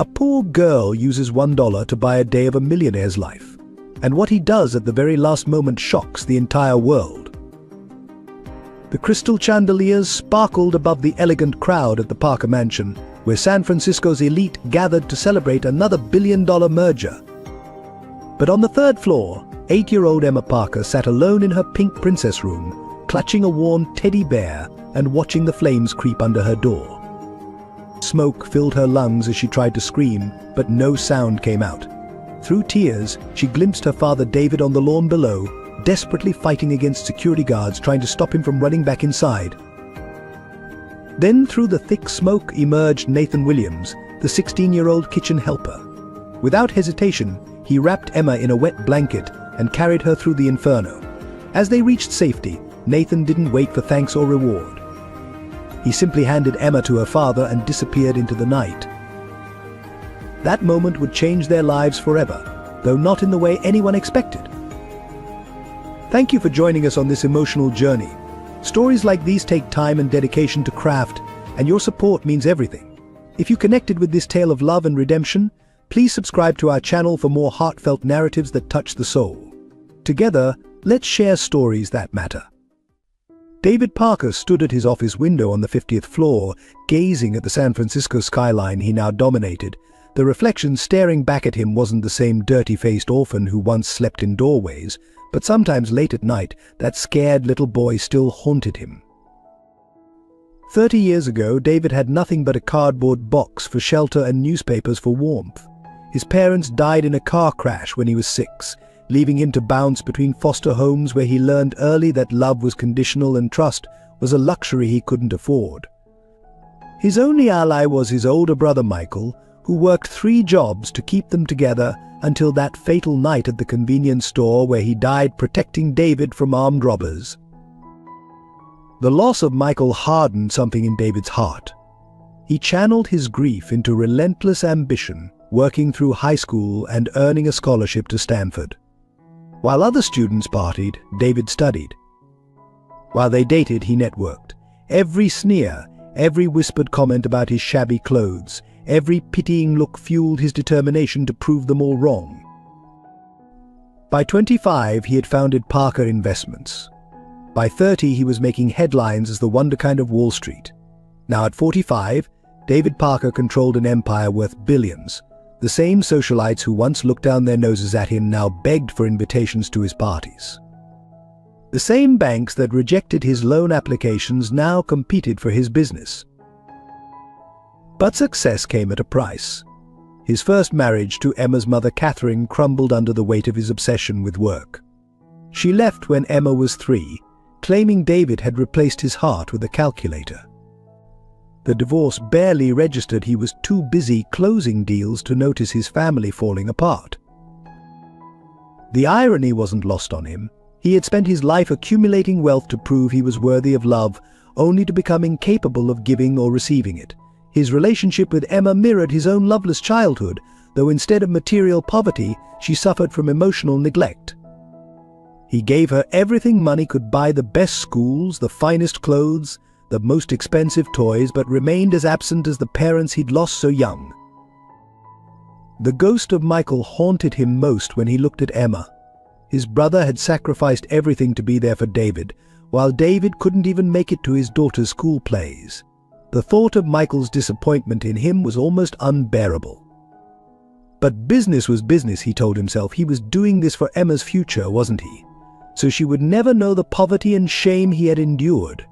A poor girl uses $1 to buy a day of a millionaire's life, and what he does at the very last moment shocks the entire world. The crystal chandeliers sparkled above the elegant crowd at the Parker Mansion, where San Francisco's elite gathered to celebrate another billion-dollar merger. But on the third floor, 8-year-old Emma Parker sat alone in her pink princess room, clutching a worn teddy bear and watching the flames creep under her door. Smoke filled her lungs as she tried to scream, but no sound came out. Through tears, she glimpsed her father David on the lawn below, desperately fighting against security guards trying to stop him from running back inside. Then through the thick smoke emerged Nathan Williams, the 16-year-old kitchen helper. Without hesitation, he wrapped Emma in a wet blanket and carried her through the inferno. As they reached safety, Nathan didn't wait for thanks or reward. He simply handed Emma to her father and disappeared into the night. That moment would change their lives forever, though not in the way anyone expected. Thank you for joining us on this emotional journey. Stories like these take time and dedication to craft, and your support means everything. If you connected with this tale of love and redemption, please subscribe to our channel for more heartfelt narratives that touch the soul. Together, let's share stories that matter. David Parker stood at his office window on the 50th floor, gazing at the San Francisco skyline he now dominated. The reflection staring back at him wasn't the same dirty-faced orphan who once slept in doorways, but sometimes late at night, that scared little boy still haunted him. 30 years ago, David had nothing but a cardboard box for shelter and newspapers for warmth. His parents died in a car crash when he was 6, leaving him to bounce between foster homes where he learned early that love was conditional and trust was a luxury he couldn't afford. His only ally was his older brother Michael, who worked 3 jobs to keep them together until that fatal night at the convenience store where he died protecting David from armed robbers. The loss of Michael hardened something in David's heart. He channeled his grief into relentless ambition, working through high school and earning a scholarship to Stanford. While other students partied, David studied. While they dated, he networked. Every sneer, every whispered comment about his shabby clothes, every pitying look fueled his determination to prove them all wrong. By 25, he had founded Parker Investments. By 30, he was making headlines as the wonderkind of Wall Street. Now at 45, David Parker controlled an empire worth billions. The same socialites who once looked down their noses at him now begged for invitations to his parties. The same banks that rejected his loan applications now competed for his business. But success came at a price. His first marriage to Emma's mother Catherine crumbled under the weight of his obsession with work. She left when Emma was 3, claiming David had replaced his heart with a calculator. The divorce barely registered. He was too busy closing deals to notice his family falling apart. The irony wasn't lost on him. He had spent his life accumulating wealth to prove he was worthy of love, only to become incapable of giving or receiving it. His relationship with Emma mirrored his own loveless childhood, though instead of material poverty, she suffered from emotional neglect. He gave her everything money could buy: the best schools, the finest clothes, the most expensive toys, but remained as absent as the parents he'd lost so young. The ghost of Michael haunted him most when he looked at Emma. His brother had sacrificed everything to be there for David, while David couldn't even make it to his daughter's school plays. The thought of Michael's disappointment in him was almost unbearable. But business was business, he told himself. He was doing this for Emma's future, wasn't he? So she would never know the poverty and shame he had endured.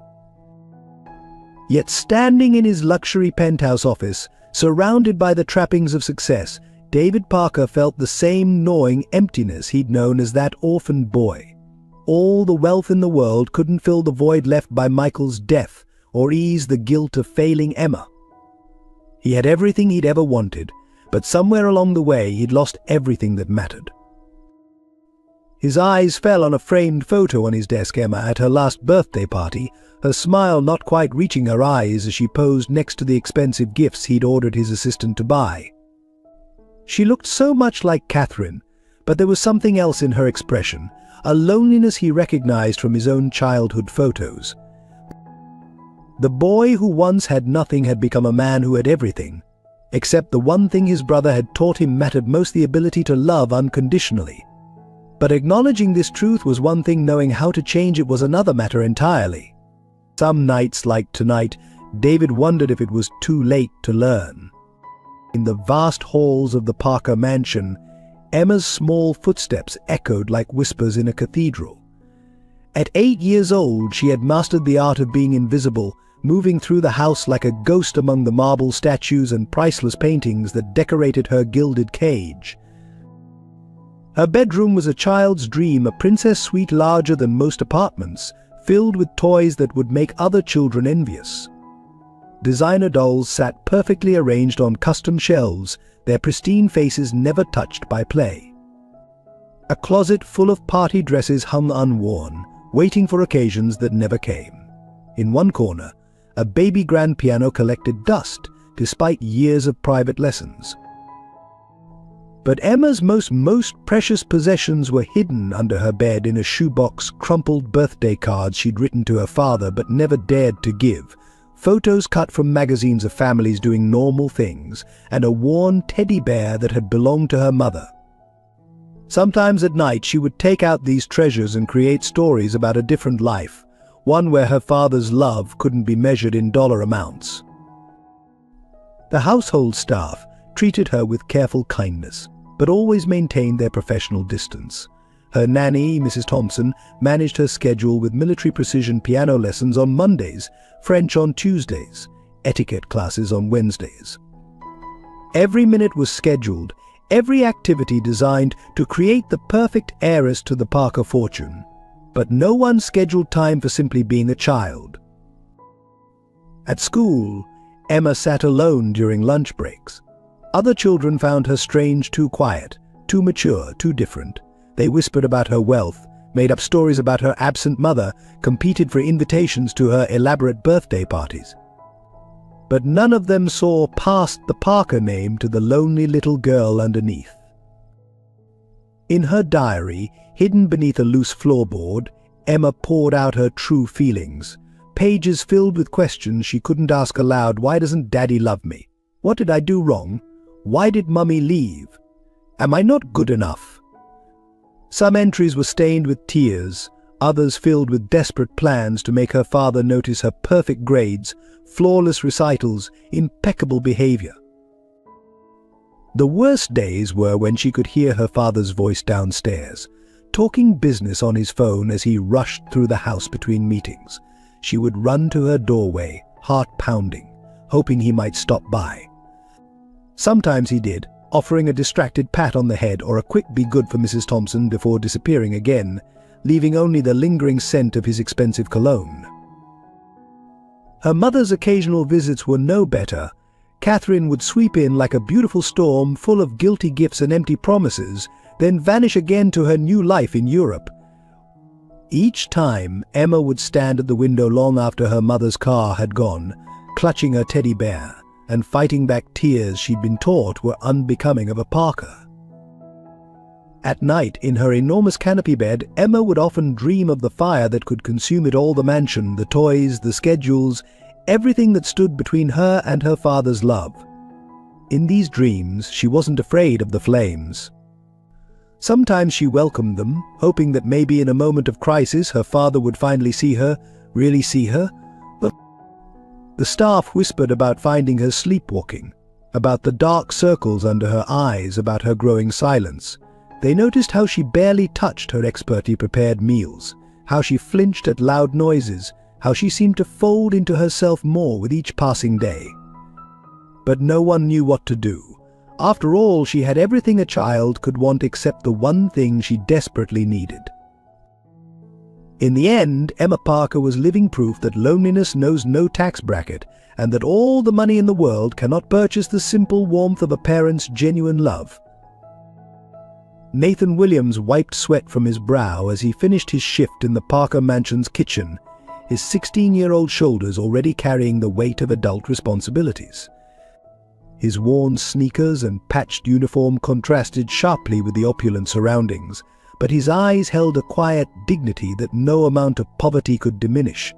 Yet standing in his luxury penthouse office, surrounded by the trappings of success, David Parker felt the same gnawing emptiness he'd known as that orphaned boy. All the wealth in the world couldn't fill the void left by Michael's death or ease the guilt of failing Emma. He had everything he'd ever wanted, but somewhere along the way he'd lost everything that mattered. His eyes fell on a framed photo on his desk. Emma at her last birthday party, her smile not quite reaching her eyes as she posed next to the expensive gifts he'd ordered his assistant to buy. She looked so much like Catherine, but there was something else in her expression, a loneliness he recognized from his own childhood photos. The boy who once had nothing had become a man who had everything. except the one thing his brother had taught him mattered most: the ability to love unconditionally. But acknowledging this truth was one thing, knowing how to change it was another matter entirely. Some nights, like tonight, David wondered if it was too late to learn. In the vast halls of the Parker mansion, Emma's small footsteps echoed like whispers in a cathedral. At 8 years old, she had mastered the art of being invisible, moving through the house like a ghost among the marble statues and priceless paintings that decorated her gilded cage. Her bedroom was a child's dream, a princess suite larger than most apartments, filled with toys that would make other children envious. Designer dolls sat perfectly arranged on custom shelves, their pristine faces never touched by play. A closet full of party dresses hung unworn, waiting for occasions that never came. In one corner, a baby grand piano collected dust, despite years of private lessons. But Emma's most precious possessions were hidden under her bed in a shoebox: crumpled birthday cards she'd written to her father but never dared to give, photos cut from magazines of families doing normal things, and a worn teddy bear that had belonged to her mother. Sometimes at night she would take out these treasures and create stories about a different life, one where her father's love couldn't be measured in dollar amounts. The household staff treated her with careful kindness, but always maintained their professional distance. Her nanny, Mrs. Thompson, managed her schedule with military precision: piano lessons on Mondays, French on Tuesdays, etiquette classes on Wednesdays. Every minute was scheduled, every activity designed to create the perfect heiress to the Parker fortune. But no one scheduled time for simply being a child. At school, Emma sat alone during lunch breaks. Other children found her strange, too quiet, too mature, too different. They whispered about her wealth, made up stories about her absent mother, competed for invitations to her elaborate birthday parties. But none of them saw past the Parker name to the lonely little girl underneath. In her diary, hidden beneath a loose floorboard, Emma poured out her true feelings, pages filled with questions she couldn't ask aloud. Why doesn't Daddy love me? What did I do wrong? Why did Mummy leave? Am I not good enough? Some entries were stained with tears, others filled with desperate plans to make her father notice her perfect grades, flawless recitals, impeccable behavior. The worst days were when she could hear her father's voice downstairs, talking business on his phone as he rushed through the house between meetings. She would run to her doorway, heart pounding, hoping he might stop by. Sometimes he did, offering a distracted pat on the head or a quick "be good" for Mrs. Thompson before disappearing again, leaving only the lingering scent of his expensive cologne. Her mother's occasional visits were no better. Catherine would sweep in like a beautiful storm, full of guilty gifts and empty promises, then vanish again to her new life in Europe. Each time, Emma would stand at the window long after her mother's car had gone, clutching her teddy bear and fighting back tears she'd been taught were unbecoming of a Parker. At night, in her enormous canopy bed, Emma would often dream of the fire that could consume it all: the mansion, the toys, the schedules, everything that stood between her and her father's love. In these dreams, she wasn't afraid of the flames. Sometimes she welcomed them, hoping that maybe in a moment of crisis her father would finally see her, really see her. But the staff whispered about finding her sleepwalking, about the dark circles under her eyes, about her growing silence. They noticed how she barely touched her expertly prepared meals, how she flinched at loud noises, how she seemed to fold into herself more with each passing day. But no one knew what to do. After all, she had everything a child could want except the one thing she desperately needed. In the end, Emma Parker was living proof that loneliness knows no tax bracket, and that all the money in the world cannot purchase the simple warmth of a parent's genuine love. Nathan Williams wiped sweat from his brow as he finished his shift in the Parker mansion's kitchen, his 16-year-old shoulders already carrying the weight of adult responsibilities. His worn sneakers and patched uniform contrasted sharply with the opulent surroundings, but his eyes held a quiet dignity that no amount of poverty could diminish.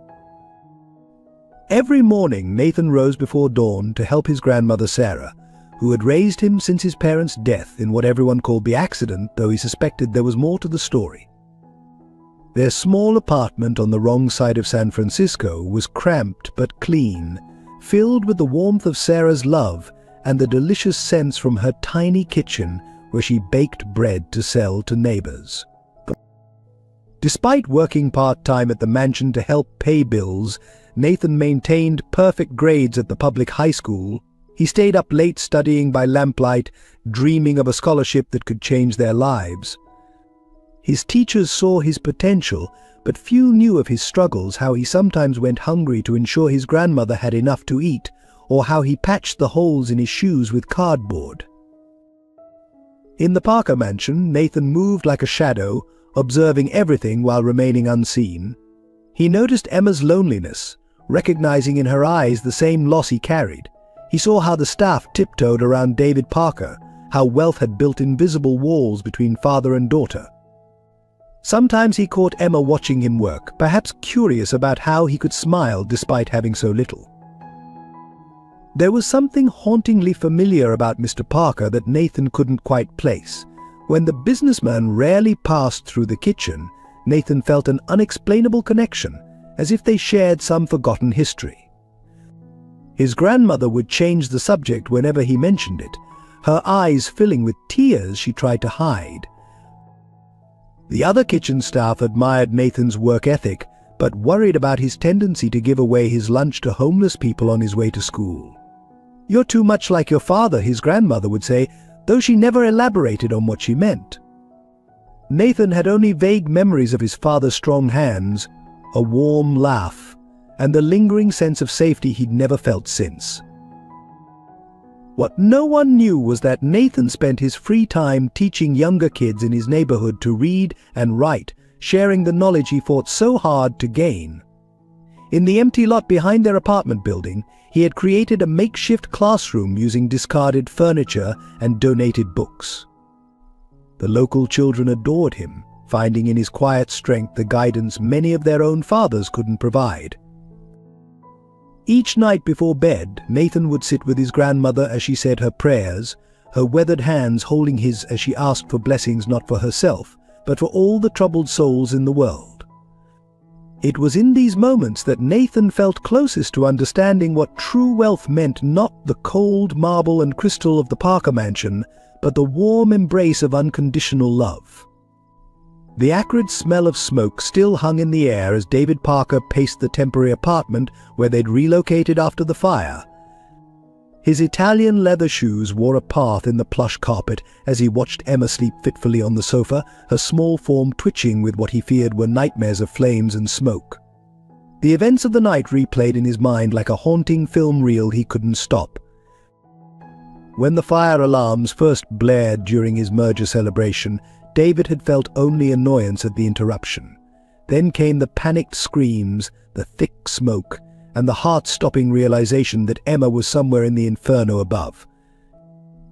Every morning, Nathan rose before dawn to help his grandmother Sarah, who had raised him since his parents' death in what everyone called the accident, though he suspected there was more to the story. Their small apartment on the wrong side of San Francisco was cramped but clean, filled with the warmth of Sarah's love and the delicious scents from her tiny kitchen where she baked bread to sell to neighbors. Despite working part-time at the mansion to help pay bills, Nathan maintained perfect grades at the public high school. He stayed up late studying by lamplight, dreaming of a scholarship that could change their lives. His teachers saw his potential, but few knew of his struggles, how he sometimes went hungry to ensure his grandmother had enough to eat, or how he patched the holes in his shoes with cardboard. In the Parker mansion, Nathan moved like a shadow, observing everything while remaining unseen. He noticed Emma's loneliness, recognizing in her eyes the same loss he carried. He saw how the staff tiptoed around David Parker, how wealth had built invisible walls between father and daughter. Sometimes he caught Emma watching him work, perhaps curious about how he could smile despite having so little. There was something hauntingly familiar about Mr. Parker that Nathan couldn't quite place. When the businessman rarely passed through the kitchen, Nathan felt an unexplainable connection, as if they shared some forgotten history. His grandmother would change the subject whenever he mentioned it, her eyes filling with tears she tried to hide. The other kitchen staff admired Nathan's work ethic, but worried about his tendency to give away his lunch to homeless people on his way to school. "You're too much like your father," his grandmother would say, though she never elaborated on what she meant. Nathan had only vague memories of his father's strong hands, a warm laugh, and the lingering sense of safety he'd never felt since. What no one knew was that Nathan spent his free time teaching younger kids in his neighborhood to read and write, sharing the knowledge he fought so hard to gain. In the empty lot behind their apartment building, he had created a makeshift classroom using discarded furniture and donated books. The local children adored him, finding in his quiet strength the guidance many of their own fathers couldn't provide. Each night before bed, Nathan would sit with his grandmother as she said her prayers, her weathered hands holding his as she asked for blessings not for herself, but for all the troubled souls in the world. It was in these moments that Nathan felt closest to understanding what true wealth meant, not the cold marble and crystal of the Parker mansion, but the warm embrace of unconditional love. The acrid smell of smoke still hung in the air as David Parker paced the temporary apartment where they'd relocated after the fire. His Italian leather shoes wore a path in the plush carpet as he watched Emma sleep fitfully on the sofa, her small form twitching with what he feared were nightmares of flames and smoke. The events of the night replayed in his mind like a haunting film reel he couldn't stop. When the fire alarms first blared during his merger celebration, David had felt only annoyance at the interruption. Then came the panicked screams, the thick smoke, and the heart-stopping realization that Emma was somewhere in the inferno above.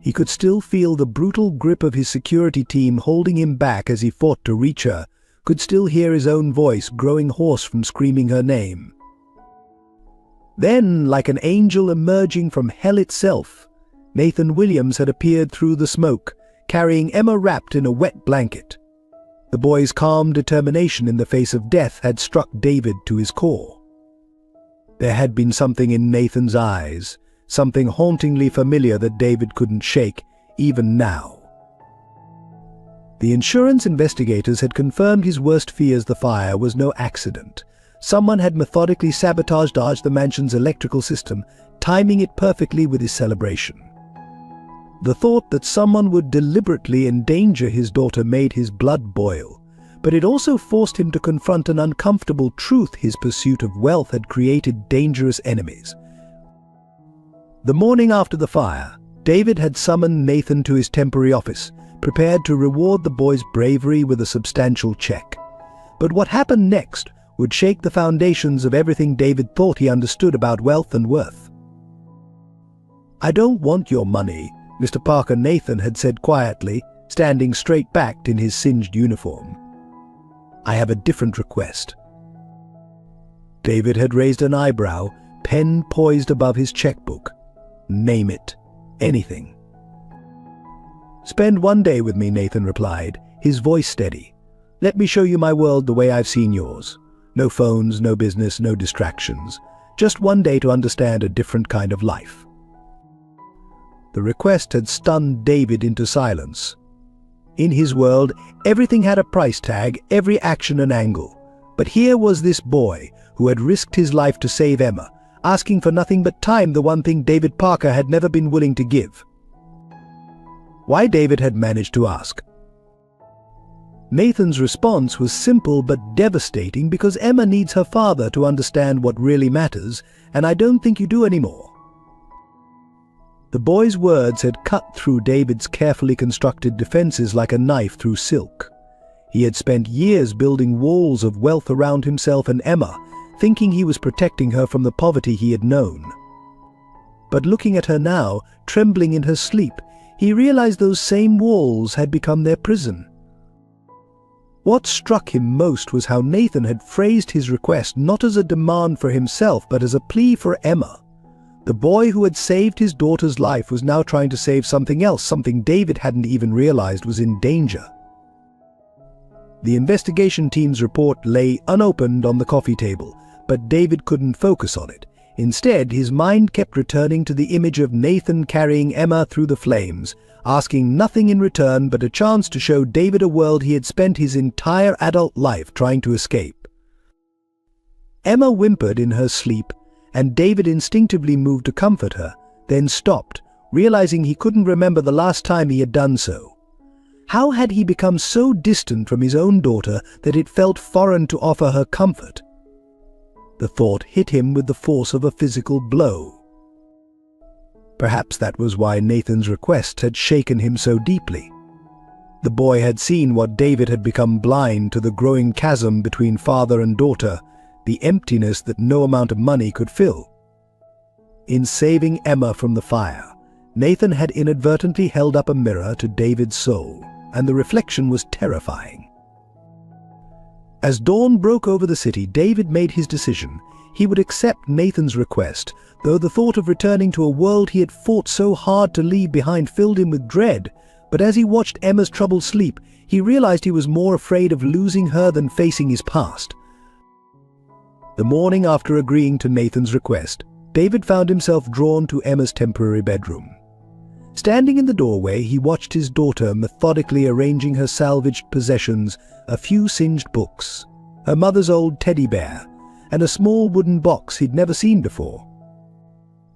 He could still feel the brutal grip of his security team holding him back as he fought to reach her, could still hear his own voice growing hoarse from screaming her name. Then, like an angel emerging from hell itself, Nathan Williams had appeared through the smoke, carrying Emma wrapped in a wet blanket. The boy's calm determination in the face of death had struck David to his core. There had been something in Nathan's eyes, something hauntingly familiar that David couldn't shake, even now. The insurance investigators had confirmed his worst fears: the fire was no accident. Someone had methodically sabotaged the mansion's electrical system, timing it perfectly with his celebration. The thought that someone would deliberately endanger his daughter made his blood boil, but it also forced him to confront an uncomfortable truth: his pursuit of wealth had created dangerous enemies. The morning after the fire, David had summoned Nathan to his temporary office, prepared to reward the boy's bravery with a substantial check. But what happened next would shake the foundations of everything David thought he understood about wealth and worth. "I don't want your money," Mr. Parker, Nathan had said quietly, standing straight-backed in his singed uniform. "I have a different request." David had raised an eyebrow, pen poised above his checkbook. "Name it. anything. "Spend one day with me," Nathan replied, his voice steady. "Let me show you my world the way I've seen yours. No phones, no business, no distractions. Just one day to understand a different kind of life." The request had stunned David into silence. In his world, everything had a price tag, every action an angle. But here was this boy who had risked his life to save Emma, asking for nothing but time, the one thing David Parker had never been willing to give. Why David had managed to ask. Nathan's response was simple but devastating, because Emma needs her father to understand what really matters, and I don't think you do anymore. The boy's words had cut through David's carefully constructed defenses like a knife through silk. He had spent years building walls of wealth around himself and Emma, thinking he was protecting her from the poverty he had known. But looking at her now, trembling in her sleep, he realized those same walls had become their prison. What struck him most was how Nathan had phrased his request not as a demand for himself, but as a plea for Emma. The boy who had saved his daughter's life was now trying to save something else, something David hadn't even realized was in danger. The investigation team's report lay unopened on the coffee table, but David couldn't focus on it. Instead, his mind kept returning to the image of Nathan carrying Emma through the flames, asking nothing in return but a chance to show David a world he had spent his entire adult life trying to escape. Emma whimpered in her sleep, and David instinctively moved to comfort her, then stopped, realizing he couldn't remember the last time he had done so. How had he become so distant from his own daughter that it felt foreign to offer her comfort? The thought hit him with the force of a physical blow. Perhaps that was why Nathan's request had shaken him so deeply. The boy had seen what David had become, blind to the growing chasm between father and daughter, the emptiness that no amount of money could fill. In saving Emma from the fire, Nathan had inadvertently held up a mirror to David's soul, and the reflection was terrifying. As dawn broke over the city, David made his decision. He would accept Nathan's request, though the thought of returning to a world he had fought so hard to leave behind filled him with dread. But as he watched Emma's troubled sleep, he realized he was more afraid of losing her than facing his past. The morning after agreeing to Nathan's request, David found himself drawn to Emma's temporary bedroom. Standing in the doorway, he watched his daughter methodically arranging her salvaged possessions, a few singed books, her mother's old teddy bear, and a small wooden box he'd never seen before.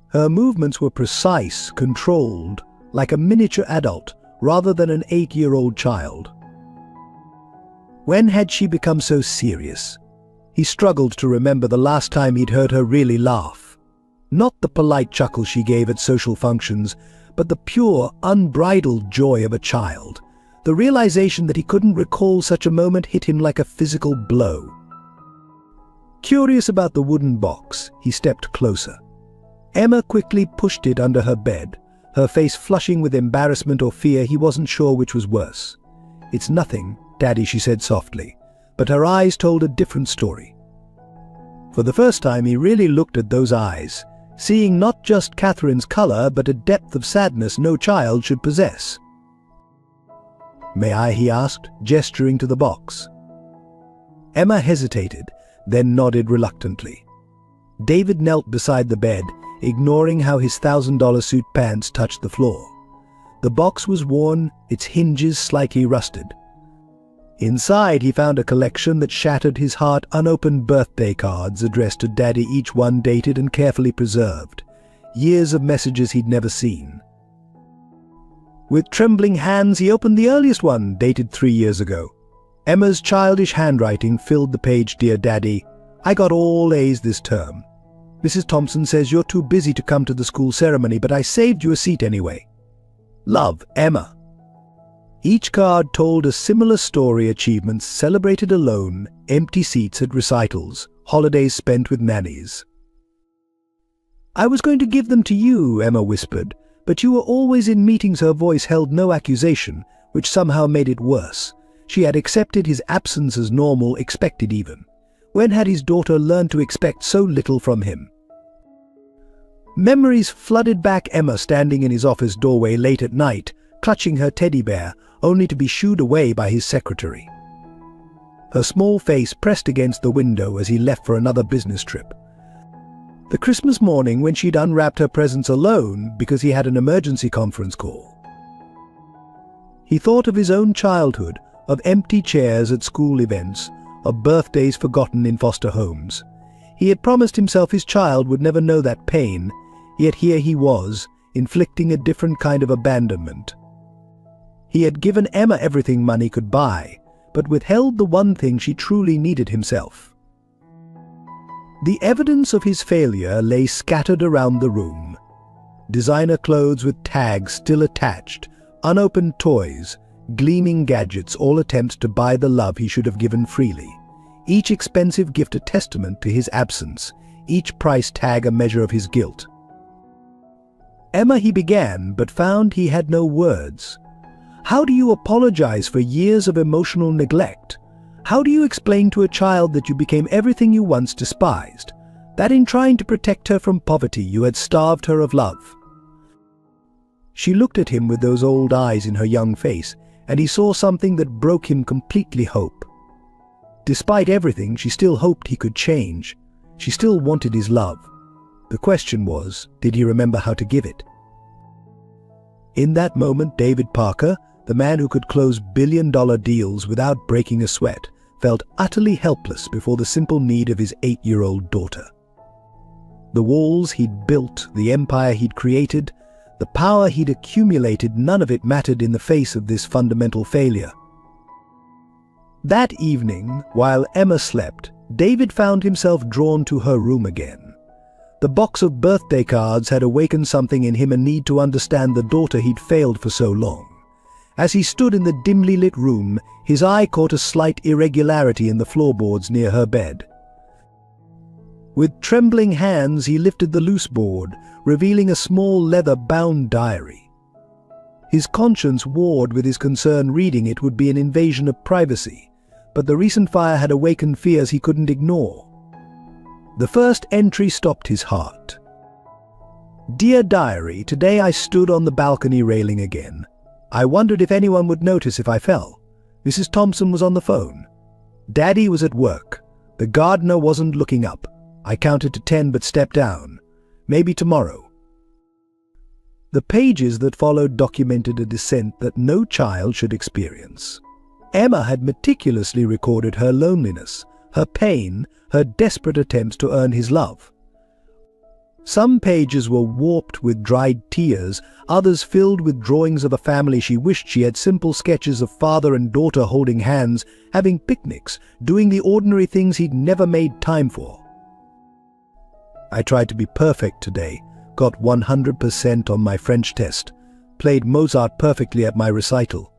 Her movements were precise, controlled, like a miniature adult rather than an 8-year-old child. When had she become so serious? He struggled to remember the last time he'd heard her really laugh. Not the polite chuckle she gave at social functions, but the pure, unbridled joy of a child. The realization that he couldn't recall such a moment hit him like a physical blow. Curious about the wooden box, he stepped closer. Emma quickly pushed it under her bed, her face flushing with embarrassment or fear. He wasn't sure which was worse. "It's nothing, Daddy," she said softly, but her eyes told a different story. For the first time, he really looked at those eyes, seeing not just Catherine's color, but a depth of sadness no child should possess. "May I?" he asked, gesturing to the box. Emma hesitated, then nodded reluctantly. David knelt beside the bed, ignoring how his $1,000 suit pants touched the floor. The box was worn, its hinges slightly rusted. Inside, he found a collection that shattered his heart, unopened birthday cards addressed to Daddy, each one dated and carefully preserved. Years of messages he'd never seen. With trembling hands, he opened the earliest one, dated 3 years ago. Emma's childish handwriting filled the page. "Dear Daddy, I got all A's this term. Mrs. Thompson says you're too busy to come to the school ceremony, but I saved you a seat anyway. Love, Emma." Each card told a similar story: achievements celebrated alone, empty seats at recitals, holidays spent with nannies. "I was going to give them to you," Emma whispered, "but you were always in meetings." Her voice held no accusation, which somehow made it worse. She had accepted his absence as normal, expected even. When had his daughter learned to expect so little from him? Memories flooded back. Emma standing in his office doorway late at night, clutching her teddy bear, only to be shooed away by his secretary. Her small face pressed against the window as he left for another business trip. The Christmas morning when she'd unwrapped her presents alone because he had an emergency conference call. He thought of his own childhood, of empty chairs at school events, of birthdays forgotten in foster homes. He had promised himself his child would never know that pain, yet here he was, inflicting a different kind of abandonment. He had given Emma everything money could buy, but withheld the one thing she truly needed himself. The evidence of his failure lay scattered around the room. Designer clothes with tags still attached, unopened toys, gleaming gadgets, all attempts to buy the love he should have given freely. Each expensive gift a testament to his absence, each price tag a measure of his guilt. Emma, he began, but found he had no words. How do you apologize for years of emotional neglect? How do you explain to a child that you became everything you once despised, that in trying to protect her from poverty you had starved her of love? She looked at him with those old eyes in her young face, and he saw something that broke him completely. Hope. Despite everything, she still hoped he could change. She still wanted his love. The question was, did he remember how to give it? In that moment, David Parker, the man who could close billion-dollar deals without breaking a sweat, felt utterly helpless before the simple need of his 8-year-old daughter. The walls he'd built, the empire he'd created, the power he'd accumulated, none of it mattered in the face of this fundamental failure. That evening, while Emma slept, David found himself drawn to her room again. The box of birthday cards had awakened something in him, a need to understand the daughter he'd failed for so long. As he stood in the dimly lit room, his eye caught a slight irregularity in the floorboards near her bed. With trembling hands, he lifted the loose board, revealing a small leather-bound diary. His conscience warred with his concern. Reading it would be an invasion of privacy, but the recent fire had awakened fears he couldn't ignore. The first entry stopped his heart. "Dear Diary, today I stood on the balcony railing again. I wondered if anyone would notice if I fell. Mrs. Thompson was on the phone. Daddy was at work. The gardener wasn't looking up. I counted to 10 but stepped down. Maybe tomorrow." The pages that followed documented a descent that no child should experience. Emma had meticulously recorded her loneliness, her pain, her desperate attempts to earn his love. Some pages were warped with dried tears, others filled with drawings of a family she wished she had, simple sketches of father and daughter holding hands, having picnics, doing the ordinary things he'd never made time for. "I tried to be perfect today, got 100% on my French test, played Mozart perfectly at my recital.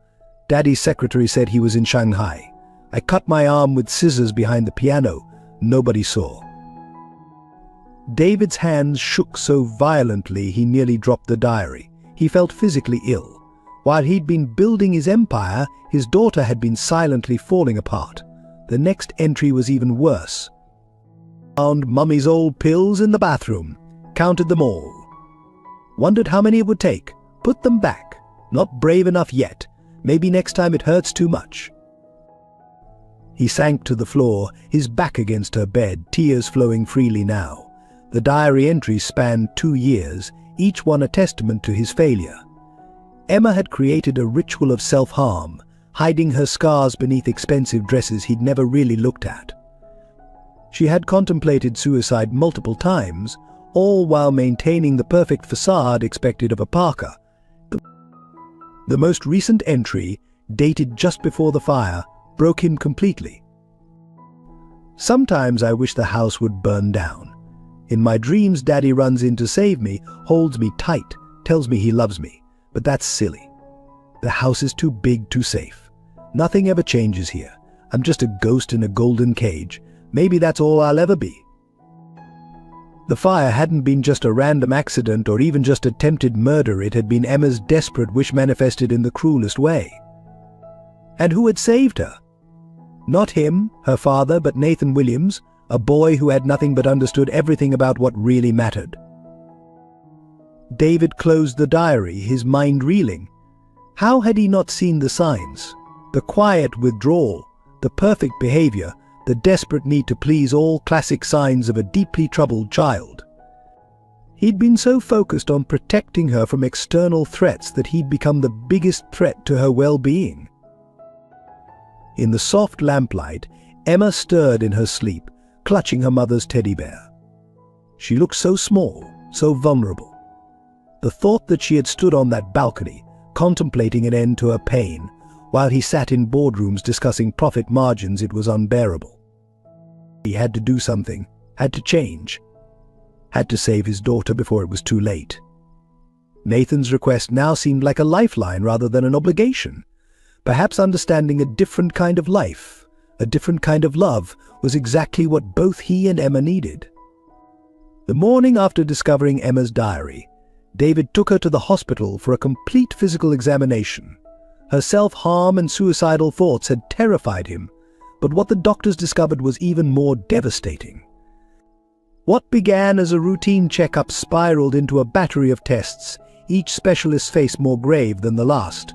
Daddy's secretary said he was in Shanghai. I cut my arm with scissors behind the piano. Nobody saw." David's hands shook so violently he nearly dropped the diary. He felt physically ill. While he'd been building his empire, his daughter had been silently falling apart. The next entry was even worse. "Found Mummy's old pills in the bathroom. Counted them all. Wondered how many it would take. Put them back. Not brave enough yet. Maybe next time it hurts too much." He sank to the floor, his back against her bed, tears flowing freely now. The diary entries spanned 2 years, each one a testament to his failure. Emma had created a ritual of self-harm, hiding her scars beneath expensive dresses he'd never really looked at. She had contemplated suicide multiple times, all while maintaining the perfect facade expected of a Parker. The most recent entry, dated just before the fire, broke him completely. "Sometimes I wish the house would burn down. In my dreams, Daddy runs in to save me, holds me tight, tells me he loves me. But that's silly. The house is too big, too safe. Nothing ever changes here. I'm just a ghost in a golden cage. Maybe that's all I'll ever be." The fire hadn't been just a random accident or even just attempted murder. It had been Emma's desperate wish manifested in the cruelest way. And who had saved her? Not him, her father, but Nathan Williams, a boy who had nothing but understood everything about what really mattered. David closed the diary, his mind reeling. How had he not seen the signs? The quiet withdrawal, the perfect behavior, the desperate need to please, all classic signs of a deeply troubled child. He'd been so focused on protecting her from external threats that he'd become the biggest threat to her well-being. In the soft lamplight, Emma stirred in her sleep, clutching her mother's teddy bear. She looked so small, so vulnerable. The thought that she had stood on that balcony, contemplating an end to her pain, while he sat in boardrooms discussing profit margins, it was unbearable. He had to do something, had to change, had to save his daughter before it was too late. Nathan's request now seemed like a lifeline rather than an obligation. Perhaps understanding a different kind of life, a different kind of love, was exactly what both he and Emma needed. The morning after discovering Emma's diary, David took her to the hospital for a complete physical examination. Her self-harm and suicidal thoughts had terrified him, but what the doctors discovered was even more devastating. What began as a routine checkup spiraled into a battery of tests, each specialist's face more grave than the last.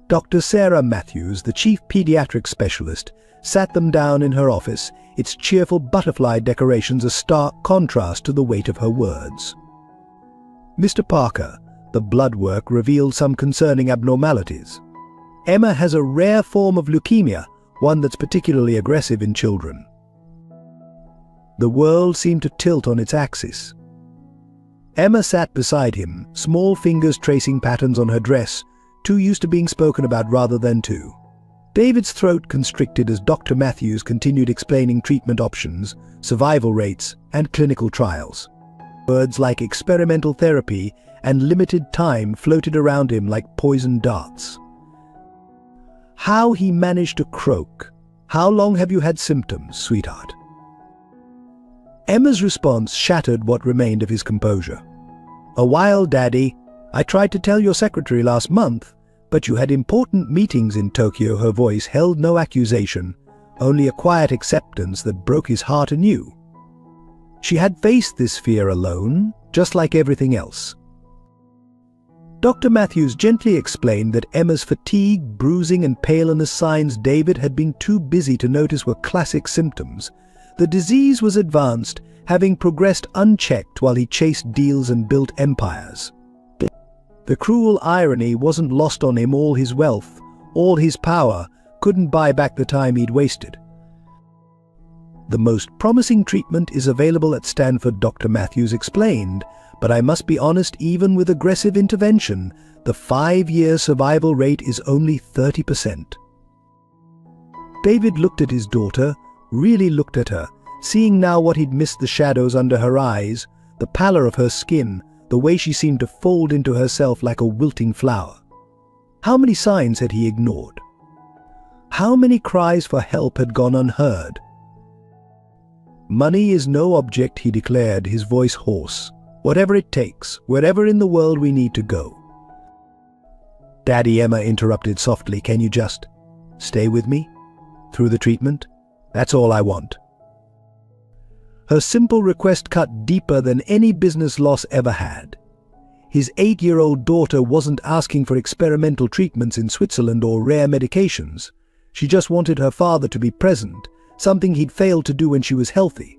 Dr. Sarah Matthews, the chief pediatric specialist, sat them down in her office, its cheerful butterfly decorations a stark contrast to the weight of her words. Mr. Parker, the blood work revealed some concerning abnormalities. Emma has a rare form of leukemia, one that's particularly aggressive in children. The world seemed to tilt on its axis. Emma sat beside him, small fingers tracing patterns on her dress, too used to being spoken about rather than to. David's throat constricted as Dr. Matthews continued explaining treatment options, survival rates, and clinical trials. Words like experimental therapy and limited time floated around him like poisoned darts. How he managed to croak. "How long have you had symptoms, sweetheart?" Emma's response shattered what remained of his composure. "A while, Daddy. I tried to tell your secretary last month, but you had important meetings in Tokyo." Her voice held no accusation, only a quiet acceptance that broke his heart anew. She had faced this fear alone, just like everything else. Dr. Matthews gently explained that Emma's fatigue, bruising, and paleness signs David had been too busy to notice were classic symptoms. The disease was advanced, having progressed unchecked while he chased deals and built empires. The cruel irony wasn't lost on him. All his wealth, all his power, couldn't buy back the time he'd wasted. "The most promising treatment is available at Stanford," Dr. Matthews explained, "but I must be honest, even with aggressive intervention, the 5-year survival rate is only 30%. David looked at his daughter, really looked at her, seeing now what he'd missed: the shadows under her eyes, the pallor of her skin, the way she seemed to fold into herself like a wilting flower. How many signs had he ignored? How many cries for help had gone unheard? "Money is no object," he declared, his voice hoarse. "Whatever it takes, wherever in the world we need to go." "Daddy," Emma interrupted softly, "can you just stay with me through the treatment? That's all I want." Her simple request cut deeper than any business loss ever had. His 8-year-old daughter wasn't asking for experimental treatments in Switzerland or rare medications. She just wanted her father to be present, something he'd failed to do when she was healthy.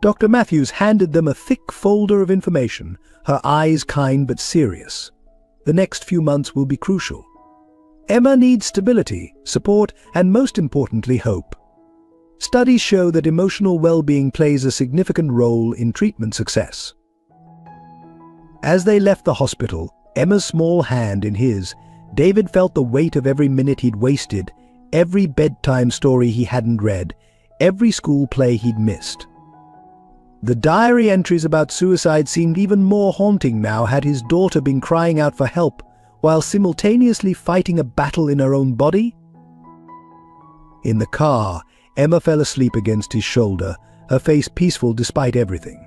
Dr. Matthews handed them a thick folder of information, her eyes kind but serious. "The next few months will be crucial. Emma needs stability, support, and most importantly, hope. Studies show that emotional well-being plays a significant role in treatment success." As they left the hospital, Emma's small hand in his, David felt the weight of every minute he'd wasted, every bedtime story he hadn't read, every school play he'd missed. The diary entries about suicide seemed even more haunting now. Had his daughter been crying out for help while simultaneously fighting a battle in her own body? In the car, Emma fell asleep against his shoulder, her face peaceful despite everything.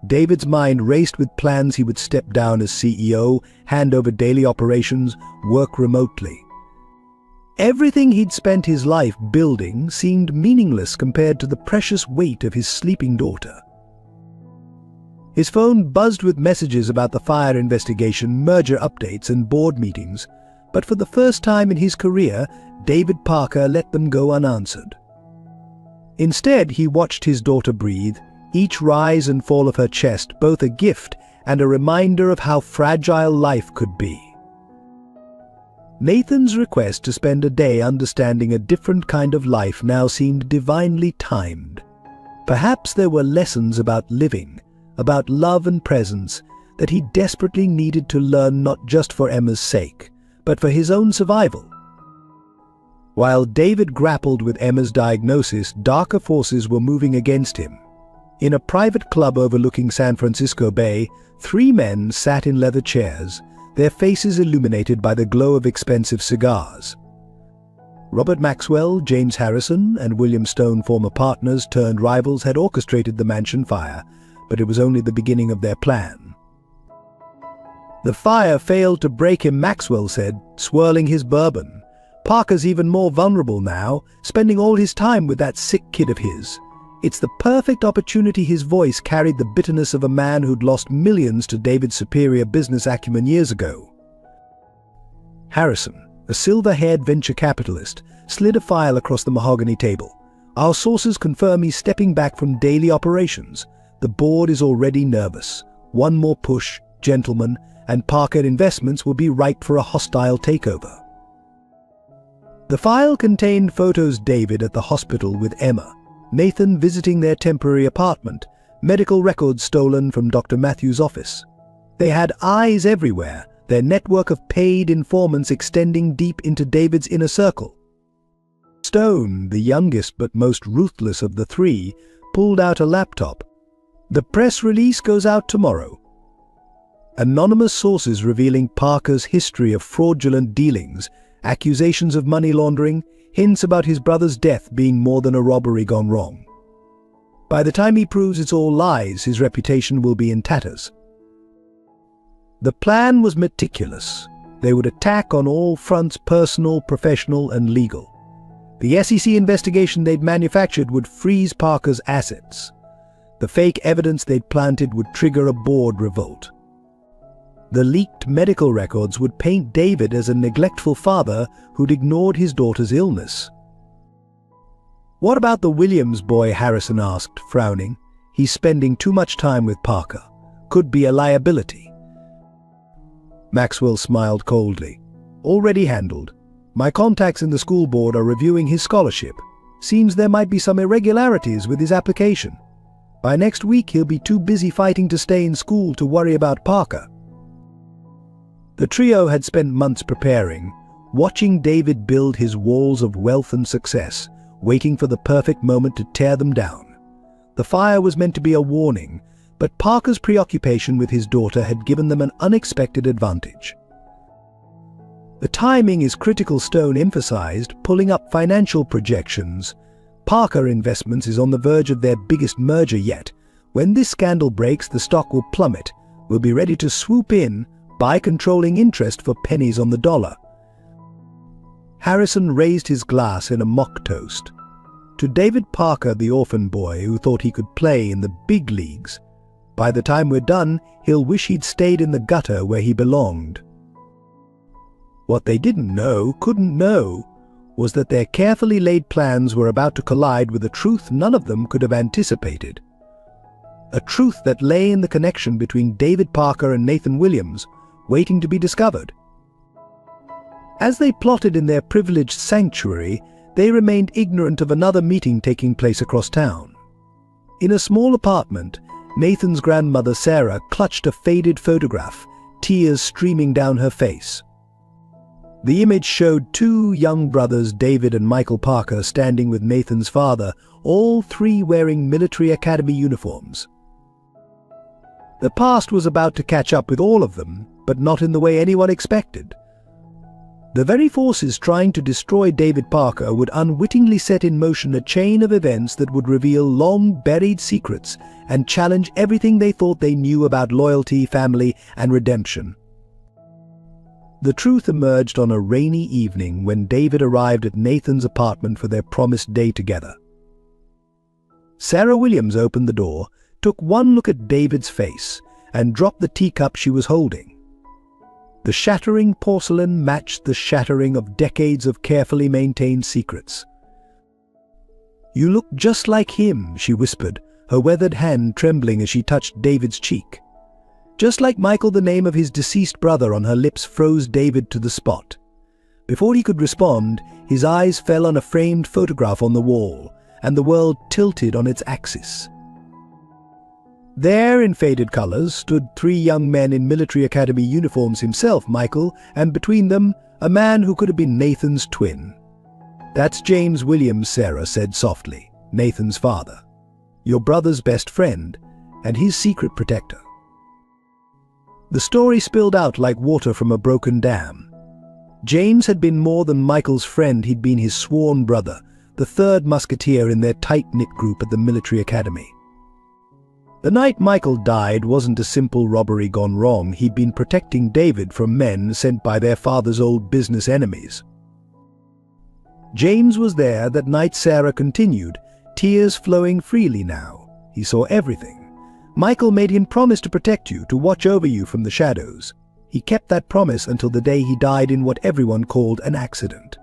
David's mind raced with plans. He would step down as CEO, hand over daily operations, work remotely. Everything he'd spent his life building seemed meaningless compared to the precious weight of his sleeping daughter. His phone buzzed with messages about the fire investigation, merger updates, and board meetings, but for the first time in his career, David Parker let them go unanswered. Instead, he watched his daughter breathe, each rise and fall of her chest both a gift and a reminder of how fragile life could be. Nathan's request to spend a day understanding a different kind of life now seemed divinely timed. Perhaps there were lessons about living, about love and presence, that he desperately needed to learn, not just for Emma's sake, but for his own survival. While David grappled with Emma's diagnosis, darker forces were moving against him. In a private club overlooking San Francisco Bay, 3 men sat in leather chairs, their faces illuminated by the glow of expensive cigars. Robert Maxwell, James Harrison, and William Stone, former partners turned rivals, had orchestrated the mansion fire, but it was only the beginning of their plan. "The fire failed to break him," Maxwell said, swirling his bourbon. "Parker's even more vulnerable now, spending all his time with that sick kid of his. It's the perfect opportunity." His voice carried the bitterness of a man who'd lost millions to David's superior business acumen years ago. Harrison, a silver-haired venture capitalist, slid a file across the mahogany table. "Our sources confirm he's stepping back from daily operations. The board is already nervous. One more push, gentlemen, and Parker Investments will be ripe for a hostile takeover." The file contained photos: David at the hospital with Emma, Nathan visiting their temporary apartment, medical records stolen from Dr. Matthews' office. They had eyes everywhere, their network of paid informants extending deep into David's inner circle. Stone, the youngest but most ruthless of the 3, pulled out a laptop. "The press release goes out tomorrow. Anonymous sources revealing Parker's history of fraudulent dealings, accusations of money laundering, hints about his brother's death being more than a robbery gone wrong. By the time he proves it's all lies, his reputation will be in tatters." The plan was meticulous. They would attack on all fronts: personal, professional, and legal. The SEC investigation they'd manufactured would freeze Parker's assets. The fake evidence they'd planted would trigger a board revolt. The leaked medical records would paint David as a neglectful father who'd ignored his daughter's illness. "What about the Williams boy?" Harrison asked, frowning. "He's spending too much time with Parker. Could be a liability." Maxwell smiled coldly. "Already handled. My contacts in the school board are reviewing his scholarship. Seems there might be some irregularities with his application. By next week he'll be too busy fighting to stay in school to worry about Parker." The trio had spent months preparing, watching David build his walls of wealth and success, waiting for the perfect moment to tear them down. The fire was meant to be a warning, but Parker's preoccupation with his daughter had given them an unexpected advantage. "The timing is critical," Stone emphasized, pulling up financial projections. "Parker Investments is on the verge of their biggest merger yet. When this scandal breaks, the stock will plummet. We'll be ready to swoop in, buy controlling interest for pennies on the dollar." Harrison raised his glass in a mock toast. "To David Parker, the orphan boy who thought he could play in the big leagues. By the time we're done, he'll wish he'd stayed in the gutter where he belonged." What they couldn't know, was that their carefully laid plans were about to collide with a truth none of them could have anticipated. A truth that lay in the connection between David Parker and Nathan Williams, waiting to be discovered. As they plotted in their privileged sanctuary, they remained ignorant of another meeting taking place across town. In a small apartment, Nathan's grandmother Sarah clutched a faded photograph, tears streaming down her face. The image showed 2 young brothers, David and Michael Parker, standing with Nathan's father, all 3 wearing military academy uniforms. The past was about to catch up with all of them, but not in the way anyone expected. The very forces trying to destroy David Parker would unwittingly set in motion a chain of events that would reveal long-buried secrets and challenge everything they thought they knew about loyalty, family, and redemption. The truth emerged on a rainy evening when David arrived at Nathan's apartment for their promised day together. Sarah Williams opened the door, took one look at David's face and dropped the teacup she was holding. The shattering porcelain matched the shattering of decades of carefully maintained secrets. "You look just like him," she whispered, her weathered hand trembling as she touched David's cheek. Just like Michael, the name of his deceased brother on her lips froze David to the spot. Before he could respond, his eyes fell on a framed photograph on the wall, and the world tilted on its axis. There, in faded colors, stood three young men in military academy uniforms, himself, Michael, and between them, a man who could have been Nathan's twin. "That's James Williams," Sarah said softly, "Nathan's father. Your brother's best friend, and his secret protector." The story spilled out like water from a broken dam. James had been more than Michael's friend, he'd been his sworn brother, the third musketeer in their tight-knit group at the military academy. The night Michael died wasn't a simple robbery gone wrong. He'd been protecting David from men sent by their father's old business enemies. James was there that night, Sarah continued, tears flowing freely now. He saw everything. Michael made him promise to protect you, to watch over you from the shadows. He kept that promise until the day he died in what everyone called an accident.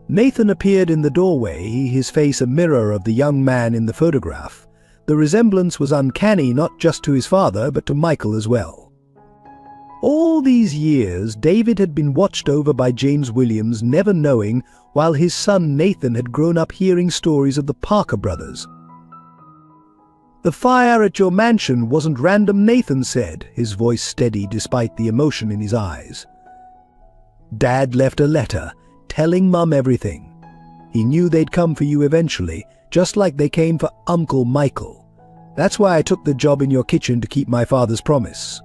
Nathan appeared in the doorway, his face a mirror of the young man in the photograph. The resemblance was uncanny, not just to his father, but to Michael as well. All these years, David had been watched over by James Williams, never knowing, while his son Nathan had grown up hearing stories of the Parker brothers. "The fire at your mansion wasn't random," Nathan said, his voice steady despite the emotion in his eyes. "Dad left a letter, telling Mum everything. He knew they'd come for you eventually, just like they came for Uncle Michael. That's why I took the job in your kitchen to keep my father's promise."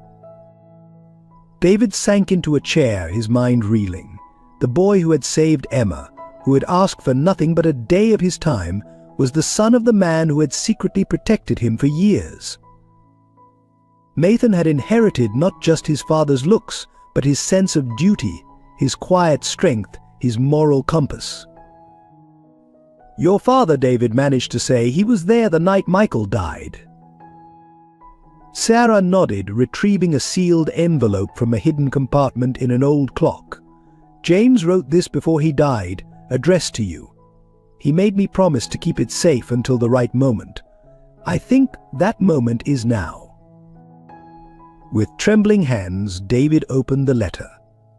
David sank into a chair, his mind reeling. The boy who had saved Emma, who had asked for nothing but a day of his time, was the son of the man who had secretly protected him for years. Nathan had inherited not just his father's looks, but his sense of duty, his quiet strength, his moral compass. "Your father," David managed to say, "he was there the night Michael died." Sarah nodded, retrieving a sealed envelope from a hidden compartment in an old clock. "James wrote this before he died, addressed to you. He made me promise to keep it safe until the right moment. I think that moment is now." With trembling hands, David opened the letter.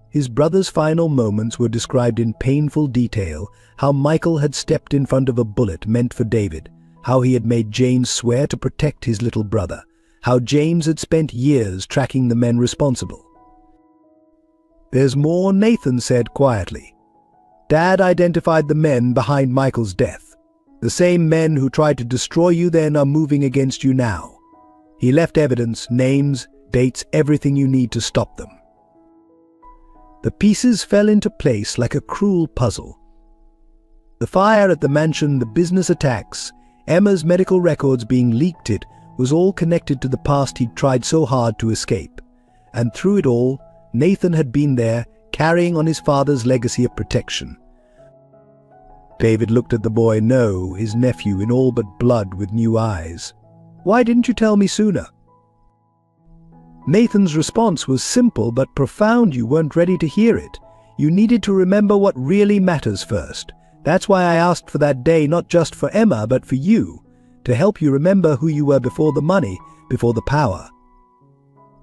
His brother's final moments were described in painful detail, how Michael had stepped in front of a bullet meant for David, how he had made James swear to protect his little brother, how James had spent years tracking the men responsible. "There's more," Nathan said quietly. "Dad identified the men behind Michael's death. The same men who tried to destroy you then are moving against you now. He left evidence, names, dates, everything you need to stop them." The pieces fell into place like a cruel puzzle. The fire at the mansion, the business attacks, Emma's medical records being leaked, it was all connected to the past he'd tried so hard to escape. And through it all, Nathan had been there, carrying on his father's legacy of protection. David looked at the boy, no, his nephew, in all but blood, with new eyes. "Why didn't you tell me sooner?" Nathan's response was simple but profound. "You weren't ready to hear it. You needed to remember what really matters first. That's why I asked for that day, not just for Emma, but for you, to help you remember who you were before the money, before the power.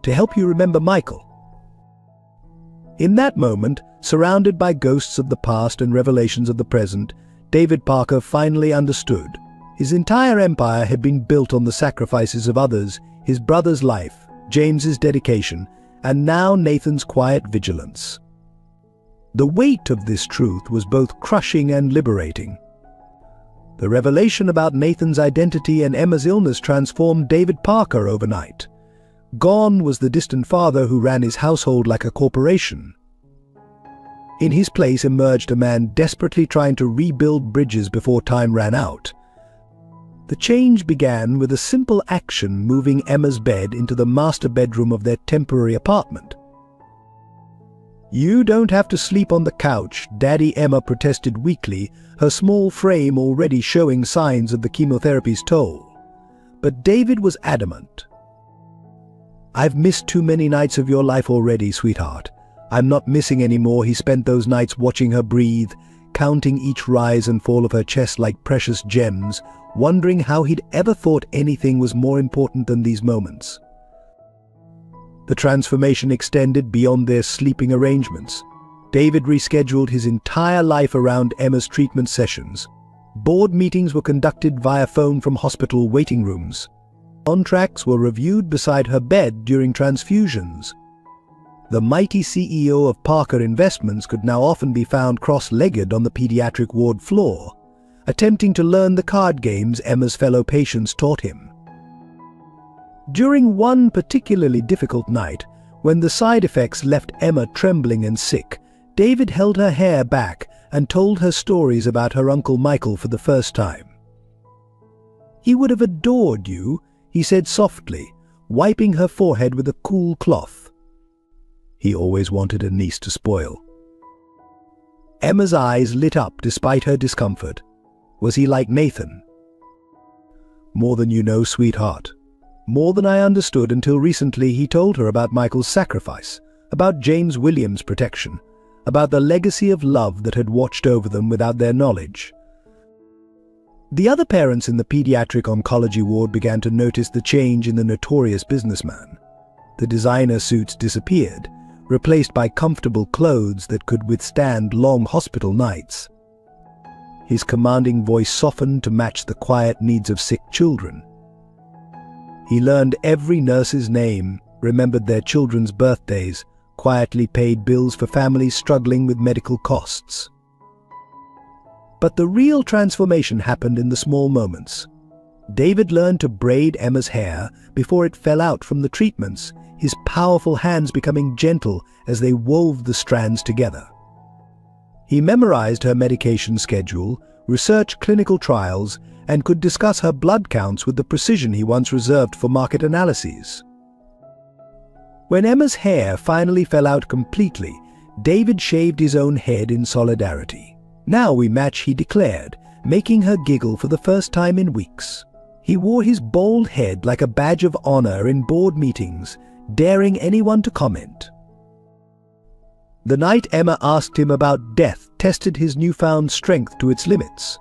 To help you remember Michael." In that moment, surrounded by ghosts of the past and revelations of the present, David Parker finally understood. His entire empire had been built on the sacrifices of others, his brother's life, James's dedication, and now Nathan's quiet vigilance. The weight of this truth was both crushing and liberating. The revelation about Nathan's identity and Emma's illness transformed David Parker overnight. Gone was the distant father who ran his household like a corporation. In his place emerged a man desperately trying to rebuild bridges before time ran out. The change began with a simple action, moving Emma's bed into the master bedroom of their temporary apartment. "You don't have to sleep on the couch," Daddy Emma protested weakly, her small frame already showing signs of the chemotherapy's toll. But David was adamant. "I've missed too many nights of your life already, sweetheart. I'm not missing any more." He spent those nights watching her breathe, counting each rise and fall of her chest like precious gems, wondering how he'd ever thought anything was more important than these moments. The transformation extended beyond their sleeping arrangements. David rescheduled his entire life around Emma's treatment sessions. Board meetings were conducted via phone from hospital waiting rooms. Contracts were reviewed beside her bed during transfusions. The mighty CEO of Parker Investments could now often be found cross-legged on the pediatric ward floor, attempting to learn the card games Emma's fellow patients taught him. During one particularly difficult night, when the side effects left Emma trembling and sick, David held her hair back and told her stories about her Uncle Michael for the first time. "He would have adored you," he said softly, wiping her forehead with a cool cloth. He always wanted a niece to spoil. Emma's eyes lit up despite her discomfort. Was he like Nathan? "More than you know, sweetheart. More than I understood until recently." He told her about Michael's sacrifice, about James Williams' protection, about the legacy of love that had watched over them without their knowledge. The other parents in the pediatric oncology ward began to notice the change in the notorious businessman. The designer suits disappeared, replaced by comfortable clothes that could withstand long hospital nights. His commanding voice softened to match the quiet needs of sick children. He learned every nurse's name, remembered their children's birthdays, quietly paid bills for families struggling with medical costs. But the real transformation happened in the small moments. David learned to braid Emma's hair before it fell out from the treatments, his powerful hands becoming gentle as they wove the strands together. He memorized her medication schedule, researched clinical trials, and could discuss her blood counts with the precision he once reserved for market analyses. When Emma's hair finally fell out completely, David shaved his own head in solidarity. "Now we match," he declared, making her giggle for the first time in weeks. He wore his bald head like a badge of honor in board meetings, daring anyone to comment. The night Emma asked him about death tested his newfound strength to its limits.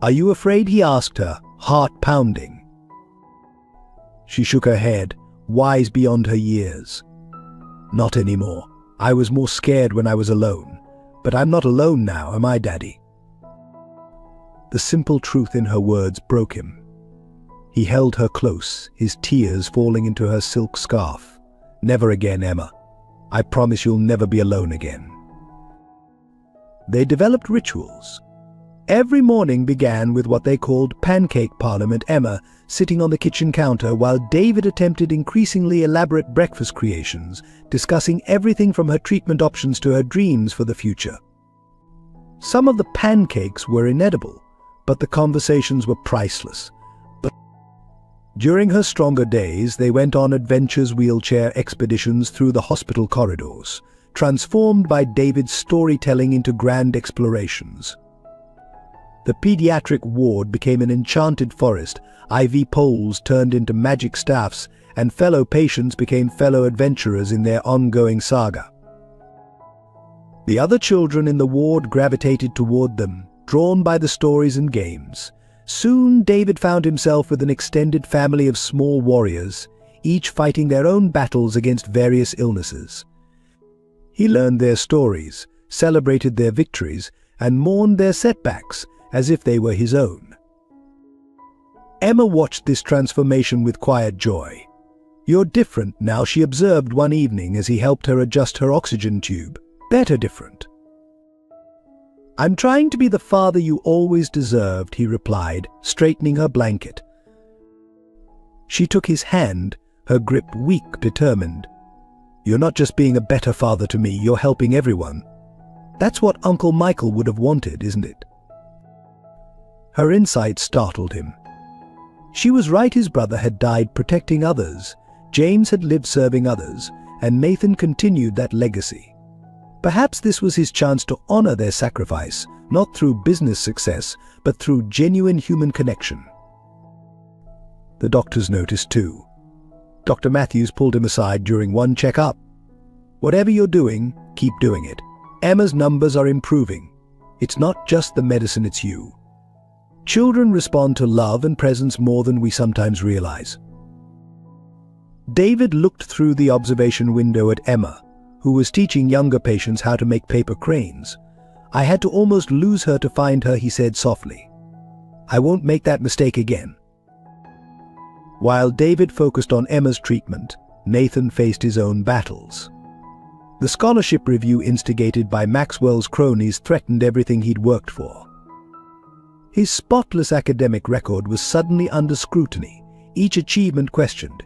"Are you afraid?" he asked her, heart pounding. She shook her head, wise beyond her years. "Not anymore. I was more scared when I was alone. But I'm not alone now, am I, Daddy?" The simple truth in her words broke him. He held her close, his tears falling into her silk scarf. "Never again, Emma. I promise you'll never be alone again." They developed rituals. Every morning began with what they called pancake parliament, Emma sitting on the kitchen counter while David attempted increasingly elaborate breakfast creations, discussing everything from her treatment options to her dreams for the future. Some of the pancakes were inedible, but the conversations were priceless. During her stronger days, they went on adventures wheelchair expeditions through the hospital corridors, transformed by David's storytelling into grand explorations. The pediatric ward became an enchanted forest, IV poles turned into magic staffs, and fellow patients became fellow adventurers in their ongoing saga. The other children in the ward gravitated toward them, drawn by the stories and games. Soon David found himself with an extended family of small warriors, each fighting their own battles against various illnesses. He learned their stories, celebrated their victories, and mourned their setbacks as if they were his own. Emma watched this transformation with quiet joy. "You're different now," she observed one evening as he helped her adjust her oxygen tube. "Better different." "I'm trying to be the father you always deserved," he replied, straightening her blanket. She took his hand, her grip weak, determined. "You're not just being a better father to me, you're helping everyone. That's what Uncle Michael would have wanted, isn't it?" Her insight startled him. She was right, his brother had died protecting others, James had lived serving others, and Nathan continued that legacy. Perhaps this was his chance to honor their sacrifice, not through business success, but through genuine human connection. The doctors noticed too. Dr. Matthews pulled him aside during one checkup. "Whatever you're doing, keep doing it. Emma's numbers are improving. It's not just the medicine, it's you." Children respond to love and presence more than we sometimes realize. David looked through the observation window at Emma, who was teaching younger patients how to make paper cranes. "I had to almost lose her to find her," he said softly. "I won't make that mistake again." While David focused on Emma's treatment, Nathan faced his own battles. The scholarship review instigated by Maxwell's cronies threatened everything he'd worked for. His spotless academic record was suddenly under scrutiny, each achievement questioned,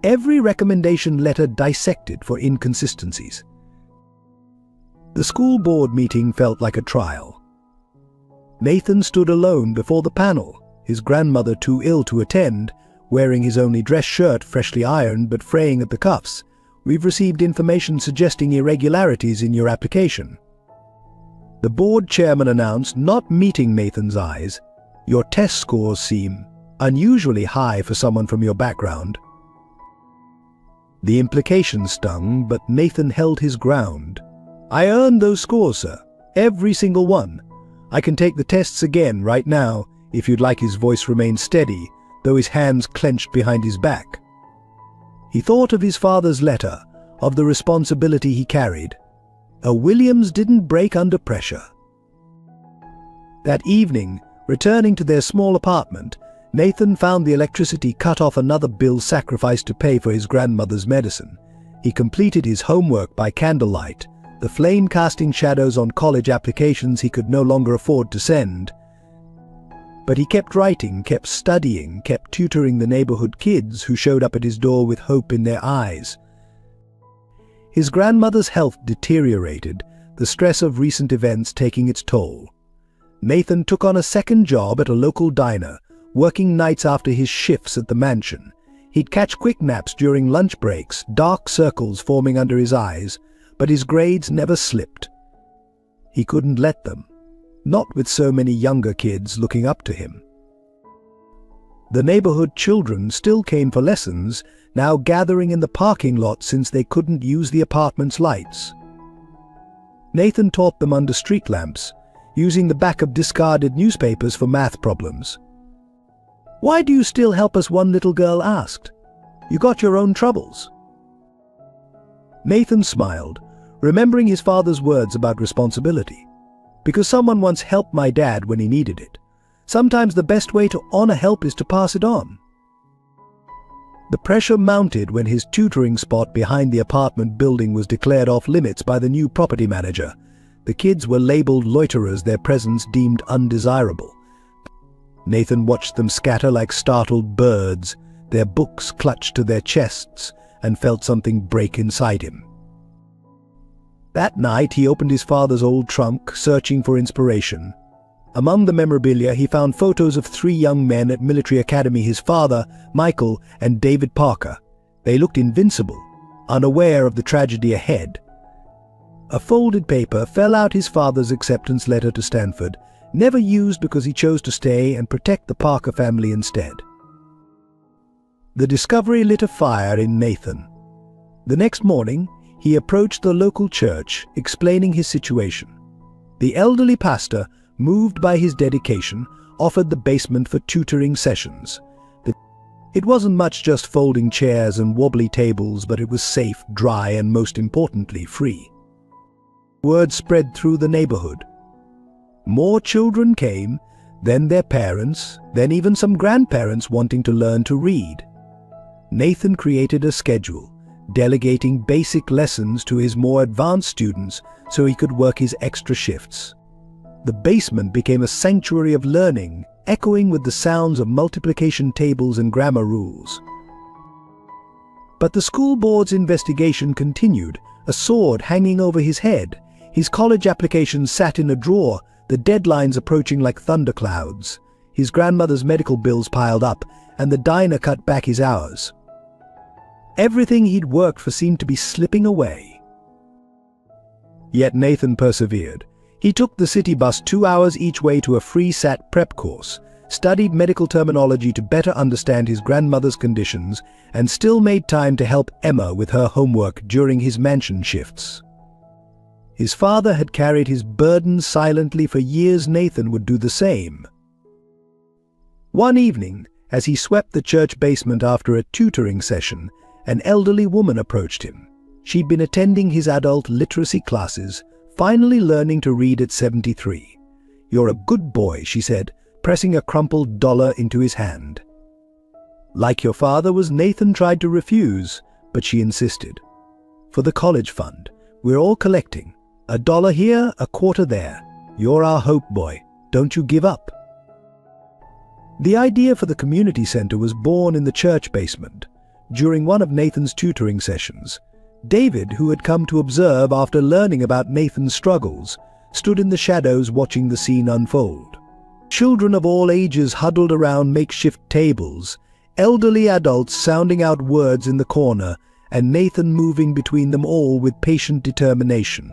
every recommendation letter dissected for inconsistencies. The school board meeting felt like a trial. Nathan stood alone before the panel, his grandmother too ill to attend, wearing his only dress shirt freshly ironed but fraying at the cuffs. "We've received information suggesting irregularities in your application." The board chairman announced, not meeting Nathan's eyes, "Your test scores seem unusually high for someone from your background." The implication stung, but Nathan held his ground. "I earned those scores, sir. Every single one. I can take the tests again right now, if you'd like." His voice remained steady, though his hands clenched behind his back. He thought of his father's letter, of the responsibility he carried. A Williams didn't break under pressure. That evening, returning to their small apartment, Nathan found the electricity cut off, another bill sacrificed to pay for his grandmother's medicine. He completed his homework by candlelight, the flame casting shadows on college applications he could no longer afford to send. But he kept writing, kept studying, kept tutoring the neighborhood kids who showed up at his door with hope in their eyes. His grandmother's health deteriorated, the stress of recent events taking its toll. Nathan took on a second job at a local diner, working nights after his shifts at the mansion. He'd catch quick naps during lunch breaks, dark circles forming under his eyes, but his grades never slipped. He couldn't let them. Not with so many younger kids looking up to him. The neighborhood children still came for lessons, now gathering in the parking lot since they couldn't use the apartment's lights. Nathan taught them under street lamps, using the back of discarded newspapers for math problems. "Why do you still help us?" one little girl asked. "You got your own troubles." Nathan smiled, remembering his father's words about responsibility. "Because someone once helped my dad when he needed it. Sometimes the best way to honor help is to pass it on." The pressure mounted when his tutoring spot behind the apartment building was declared off limits by the new property manager. The kids were labeled loiterers, their presence deemed undesirable. Nathan watched them scatter like startled birds, their books clutched to their chests, and felt something break inside him. That night he opened his father's old trunk, searching for inspiration. Among the memorabilia he found photos of 3 young men at military academy: his father, Michael, and David Parker. They looked invincible, unaware of the tragedy ahead. A folded paper fell out: his father's acceptance letter to Stanford, never used because he chose to stay and protect the Parker family instead. The discovery lit a fire in Nathan. The next morning, he approached the local church, explaining his situation. The elderly pastor, moved by his dedication, offered the basement for tutoring sessions. It wasn't much, just folding chairs and wobbly tables, but it was safe, dry, and most importantly, free. Word spread through the neighborhood. More children came, then their parents, then even some grandparents wanting to learn to read. Nathan created a schedule, delegating basic lessons to his more advanced students so he could work his extra shifts. The basement became a sanctuary of learning, echoing with the sounds of multiplication tables and grammar rules. But the school board's investigation continued, a sword hanging over his head. His college application sat in a drawer, the deadlines approaching like thunderclouds. His grandmother's medical bills piled up, and the diner cut back his hours. Everything he'd worked for seemed to be slipping away. Yet Nathan persevered. He took the city bus 2 hours each way to a free SAT prep course, studied medical terminology to better understand his grandmother's conditions, and still made time to help Emma with her homework during his mansion shifts. His father had carried his burden silently for years. Nathan would do the same. One evening, as he swept the church basement after a tutoring session, an elderly woman approached him. She'd been attending his adult literacy classes, finally learning to read at 73. "You're a good boy," she said, pressing a crumpled dollar into his hand. Like your father was, Nathan tried to refuse, but she insisted. "For the college fund. We're all collecting. $1 here, a quarter there. You're our hope, boy. Don't you give up." The idea for the community center was born in the church basement. During one of Nathan's tutoring sessions, David, who had come to observe after learning about Nathan's struggles, stood in the shadows watching the scene unfold. Children of all ages huddled around makeshift tables, elderly adults sounding out words in the corner, and Nathan moving between them all with patient determination.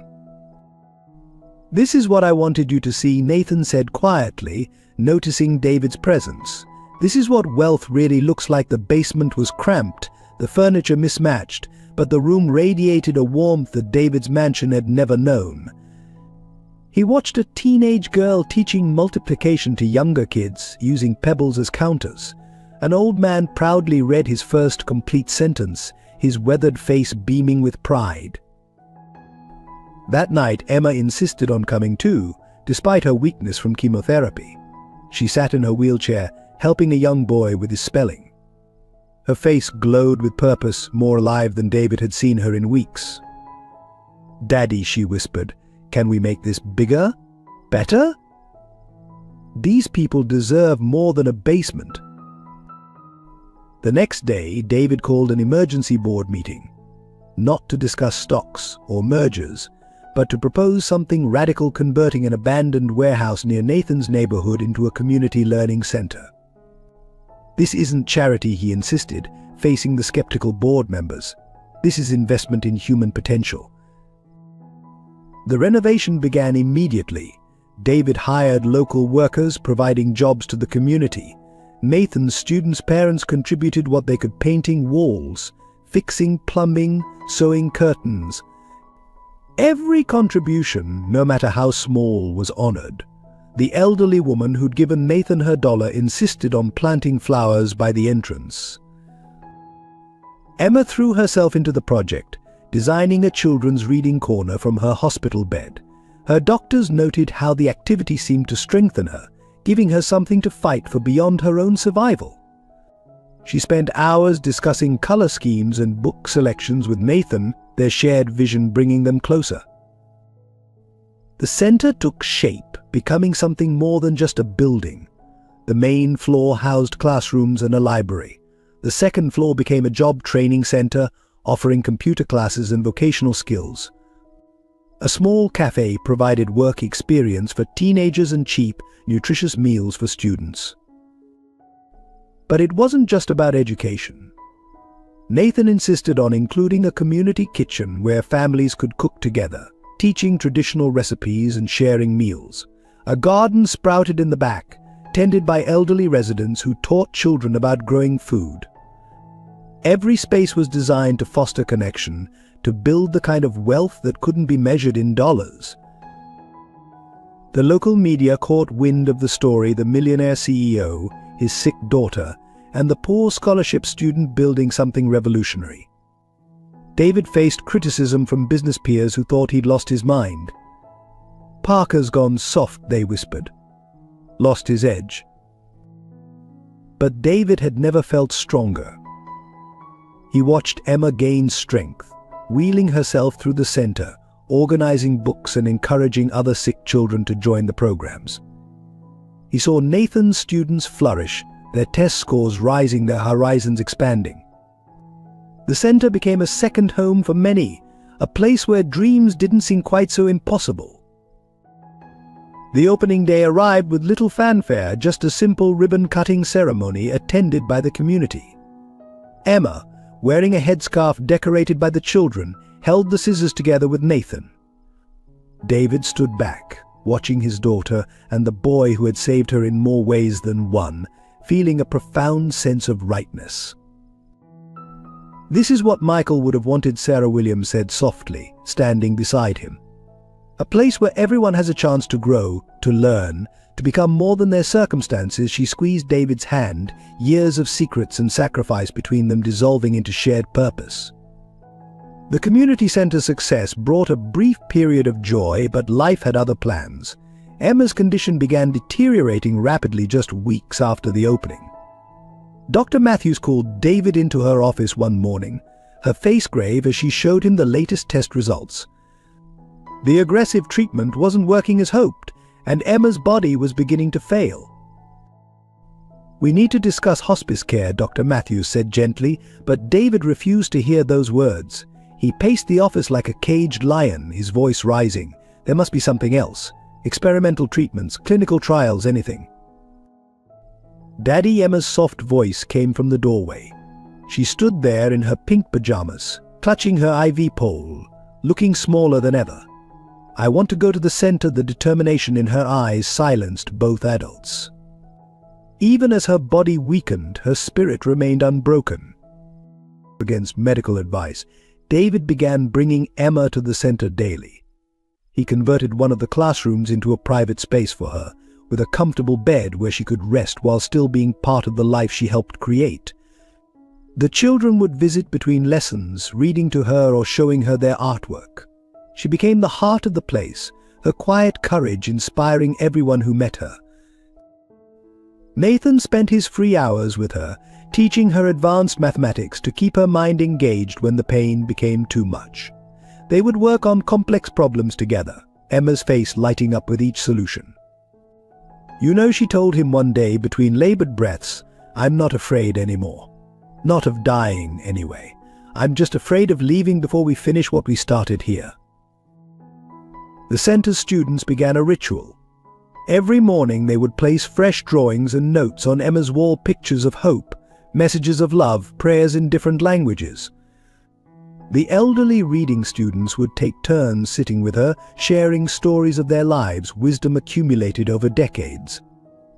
"This is what I wanted you to see," Nathan said quietly, noticing David's presence. "This is what wealth really looks like." The basement was cramped, the furniture mismatched, but the room radiated a warmth that David's mansion had never known. He watched a teenage girl teaching multiplication to younger kids, using pebbles as counters. An old man proudly read his first complete sentence, his weathered face beaming with pride. That night, Emma insisted on coming too, despite her weakness from chemotherapy. She sat in her wheelchair, helping a young boy with his spelling. Her face glowed with purpose, more alive than David had seen her in weeks. "Daddy," she whispered, "can we make this bigger? Better? These people deserve more than a basement." The next day, David called an emergency board meeting, not to discuss stocks or mergers, but to propose something radical: converting an abandoned warehouse near Nathan's neighborhood into a community learning center. "This isn't charity," he insisted, facing the skeptical board members. "This is investment in human potential." The renovation began immediately. David hired local workers, providing jobs to the community. Nathan's students' parents contributed what they could: painting walls, fixing plumbing, sewing curtains. Every contribution, no matter how small, was honored. The elderly woman who'd given Nathan her $1 insisted on planting flowers by the entrance. Emma threw herself into the project, designing a children's reading corner from her hospital bed. Her doctors noted how the activity seemed to strengthen her, giving her something to fight for beyond her own survival. She spent hours discussing color schemes and book selections with Nathan, their shared vision bringing them closer. The center took shape, becoming something more than just a building. The main floor housed classrooms and a library. The second floor became a job training center, offering computer classes and vocational skills. A small cafe provided work experience for teenagers and cheap, nutritious meals for students. But it wasn't just about education. Nathan insisted on including a community kitchen where families could cook together, teaching traditional recipes and sharing meals. A garden sprouted in the back, tended by elderly residents who taught children about growing food. Every space was designed to foster connection, to build the kind of wealth that couldn't be measured in dollars. The local media caught wind of the story: the millionaire CEO, his sick daughter, and the poor scholarship student building something revolutionary. David faced criticism from business peers who thought he'd lost his mind. "Parker's gone soft," they whispered. "Lost his edge." But David had never felt stronger. He watched Emma gain strength, wheeling herself through the center, organizing books and encouraging other sick children to join the programs. He saw Nathan's students flourish, their test scores rising, their horizons expanding. The center became a second home for many, a place where dreams didn't seem quite so impossible. The opening day arrived with little fanfare, just a simple ribbon-cutting ceremony attended by the community. Emma, wearing a headscarf decorated by the children, held the scissors together with Nathan. David stood back, watching his daughter and the boy who had saved her in more ways than one, feeling a profound sense of rightness. "This is what Michael would have wanted," Sarah Williams said softly, standing beside him. "A place where everyone has a chance to grow, to learn, to become more than their circumstances." She squeezed David's hand, years of secrets and sacrifice between them dissolving into shared purpose. The community center's success brought a brief period of joy, but life had other plans. Emma's condition began deteriorating rapidly just weeks after the opening. Dr. Matthews called David into her office one morning, her face grave as she showed him the latest test results. The aggressive treatment wasn't working as hoped, and Emma's body was beginning to fail. "We need to discuss hospice care," Dr. Matthews said gently, but David refused to hear those words. He paced the office like a caged lion, his voice rising. There must be something else. Experimental treatments, clinical trials, anything. Daddy, Emma's soft voice came from the doorway. She stood there in her pink pajamas, clutching her IV pole, looking smaller than ever. "I want to go to the center." The determination in her eyes silenced both adults. Even as her body weakened, her spirit remained unbroken. Against medical advice, David began bringing Emma to the center daily. He converted one of the classrooms into a private space for her, with a comfortable bed where she could rest while still being part of the life she helped create. The children would visit between lessons, reading to her or showing her their artwork. She became the heart of the place, her quiet courage inspiring everyone who met her. Nathan spent his free hours with her, teaching her advanced mathematics to keep her mind engaged when the pain became too much. They would work on complex problems together, Emma's face lighting up with each solution. "You know," she told him one day between labored breaths, "I'm not afraid anymore. Not of dying, anyway. I'm just afraid of leaving before we finish what we started here." The center's students began a ritual. Every morning they would place fresh drawings and notes on Emma's wall, pictures of hope, messages of love, prayers in different languages. The elderly reading students would take turns sitting with her, sharing stories of their lives, wisdom accumulated over decades.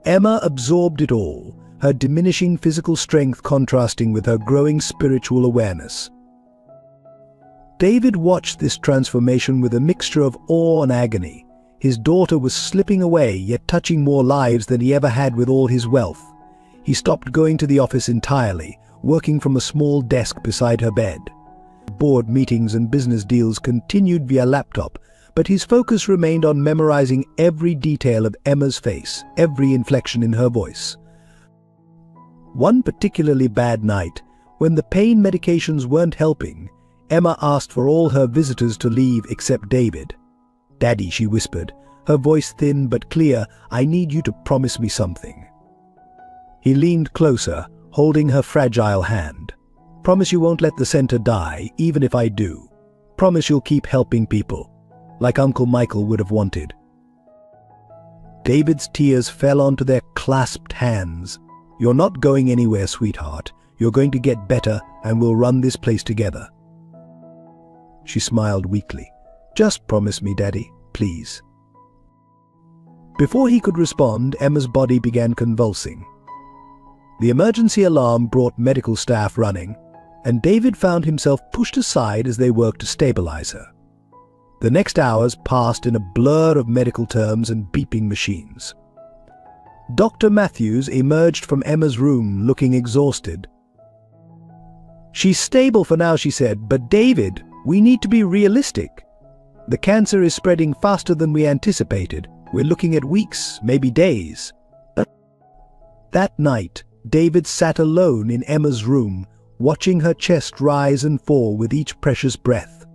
Emma absorbed it all, her diminishing physical strength contrasting with her growing spiritual awareness. David watched this transformation with a mixture of awe and agony. His daughter was slipping away, yet touching more lives than he ever had with all his wealth. He stopped going to the office entirely, working from a small desk beside her bed. Board meetings and business deals continued via laptop, but his focus remained on memorizing every detail of Emma's face, every inflection in her voice. One particularly bad night, when the pain medications weren't helping, Emma asked for all her visitors to leave except David. "Daddy," she whispered, her voice thin but clear, "I need you to promise me something." He leaned closer, holding her fragile hand. "Promise you won't let the center die, even if I do. Promise you'll keep helping people, like Uncle Michael would have wanted." David's tears fell onto their clasped hands. "You're not going anywhere, sweetheart. You're going to get better, and we'll run this place together." She smiled weakly. "Just promise me, Daddy, please." Before he could respond, Emma's body began convulsing. The emergency alarm brought medical staff running, and David found himself pushed aside as they worked to stabilize her. The next hours passed in a blur of medical terms and beeping machines. Dr. Matthews emerged from Emma's room looking exhausted. "She's stable for now," she said, "but David, we need to be realistic. The cancer is spreading faster than we anticipated. We're looking at weeks, maybe days." That night, David sat alone in Emma's room, watching her chest rise and fall with each precious breath.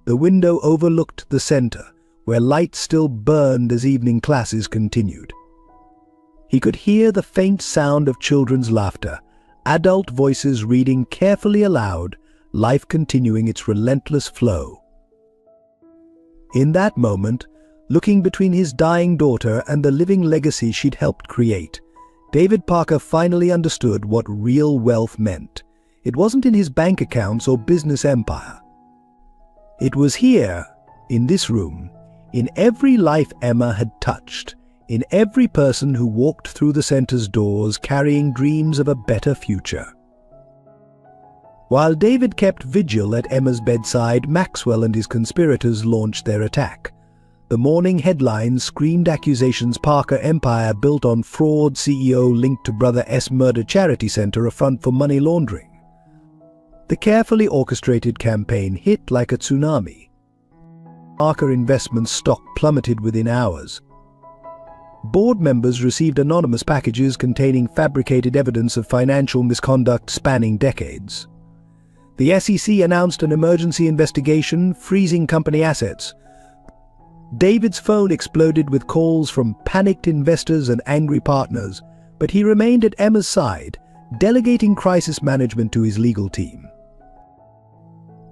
The window overlooked the center, where light still burned as evening classes continued. He could hear the faint sound of children's laughter, adult voices reading carefully aloud, life continuing its relentless flow. In that moment, looking between his dying daughter and the living legacy she'd helped create, David Parker finally understood what real wealth meant. It wasn't in his bank accounts or business empire. It was here, in this room, in every life Emma had touched, in every person who walked through the center's doors carrying dreams of a better future. While David kept vigil at Emma's bedside, Maxwell and his conspirators launched their attack. The morning headlines screamed accusations Parker empire built on fraud, CEO linked to Brother S murder charity center, a front for money laundering. The carefully orchestrated campaign hit like a tsunami. Parker Investments stock plummeted within hours. Board members received anonymous packages containing fabricated evidence of financial misconduct spanning decades. The SEC announced an emergency investigation, freezing company assets. David's phone exploded with calls from panicked investors and angry partners, but he remained at Emma's side, delegating crisis management to his legal team.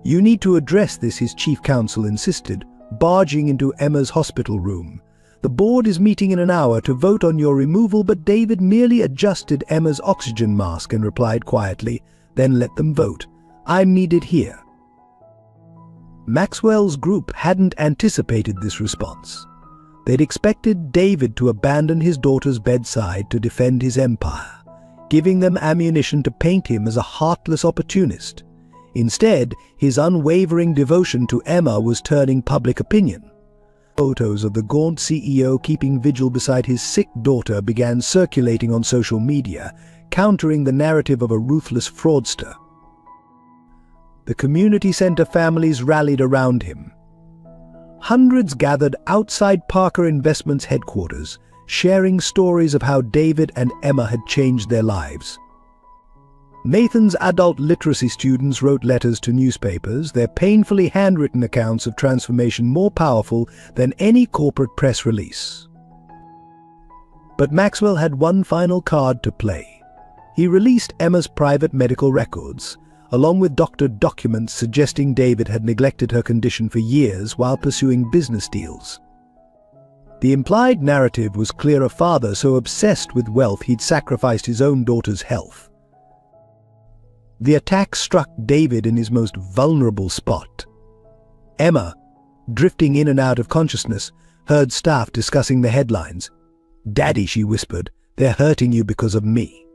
"You need to address this," his chief counsel insisted, barging into Emma's hospital room. "The board is meeting in an hour to vote on your removal," but David merely adjusted Emma's oxygen mask and replied quietly, "Then let them vote. I'm needed here." Maxwell's group hadn't anticipated this response. They'd expected David to abandon his daughter's bedside to defend his empire, giving them ammunition to paint him as a heartless opportunist. Instead, his unwavering devotion to Emma was turning public opinion. Photos of the gaunt CEO keeping vigil beside his sick daughter began circulating on social media, countering the narrative of a ruthless fraudster. The community center families rallied around him. Hundreds gathered outside Parker Investments headquarters, sharing stories of how David and Emma had changed their lives. Nathan's adult literacy students wrote letters to newspapers, their painfully handwritten accounts of transformation more powerful than any corporate press release. But Maxwell had one final card to play. He released Emma's private medical records, along with doctored documents suggesting David had neglected her condition for years while pursuing business deals. The implied narrative was clear: a father so obsessed with wealth he'd sacrificed his own daughter's health. The attack struck David in his most vulnerable spot. Emma, drifting in and out of consciousness, heard staff discussing the headlines. "Daddy," she whispered, "they're hurting you because of me."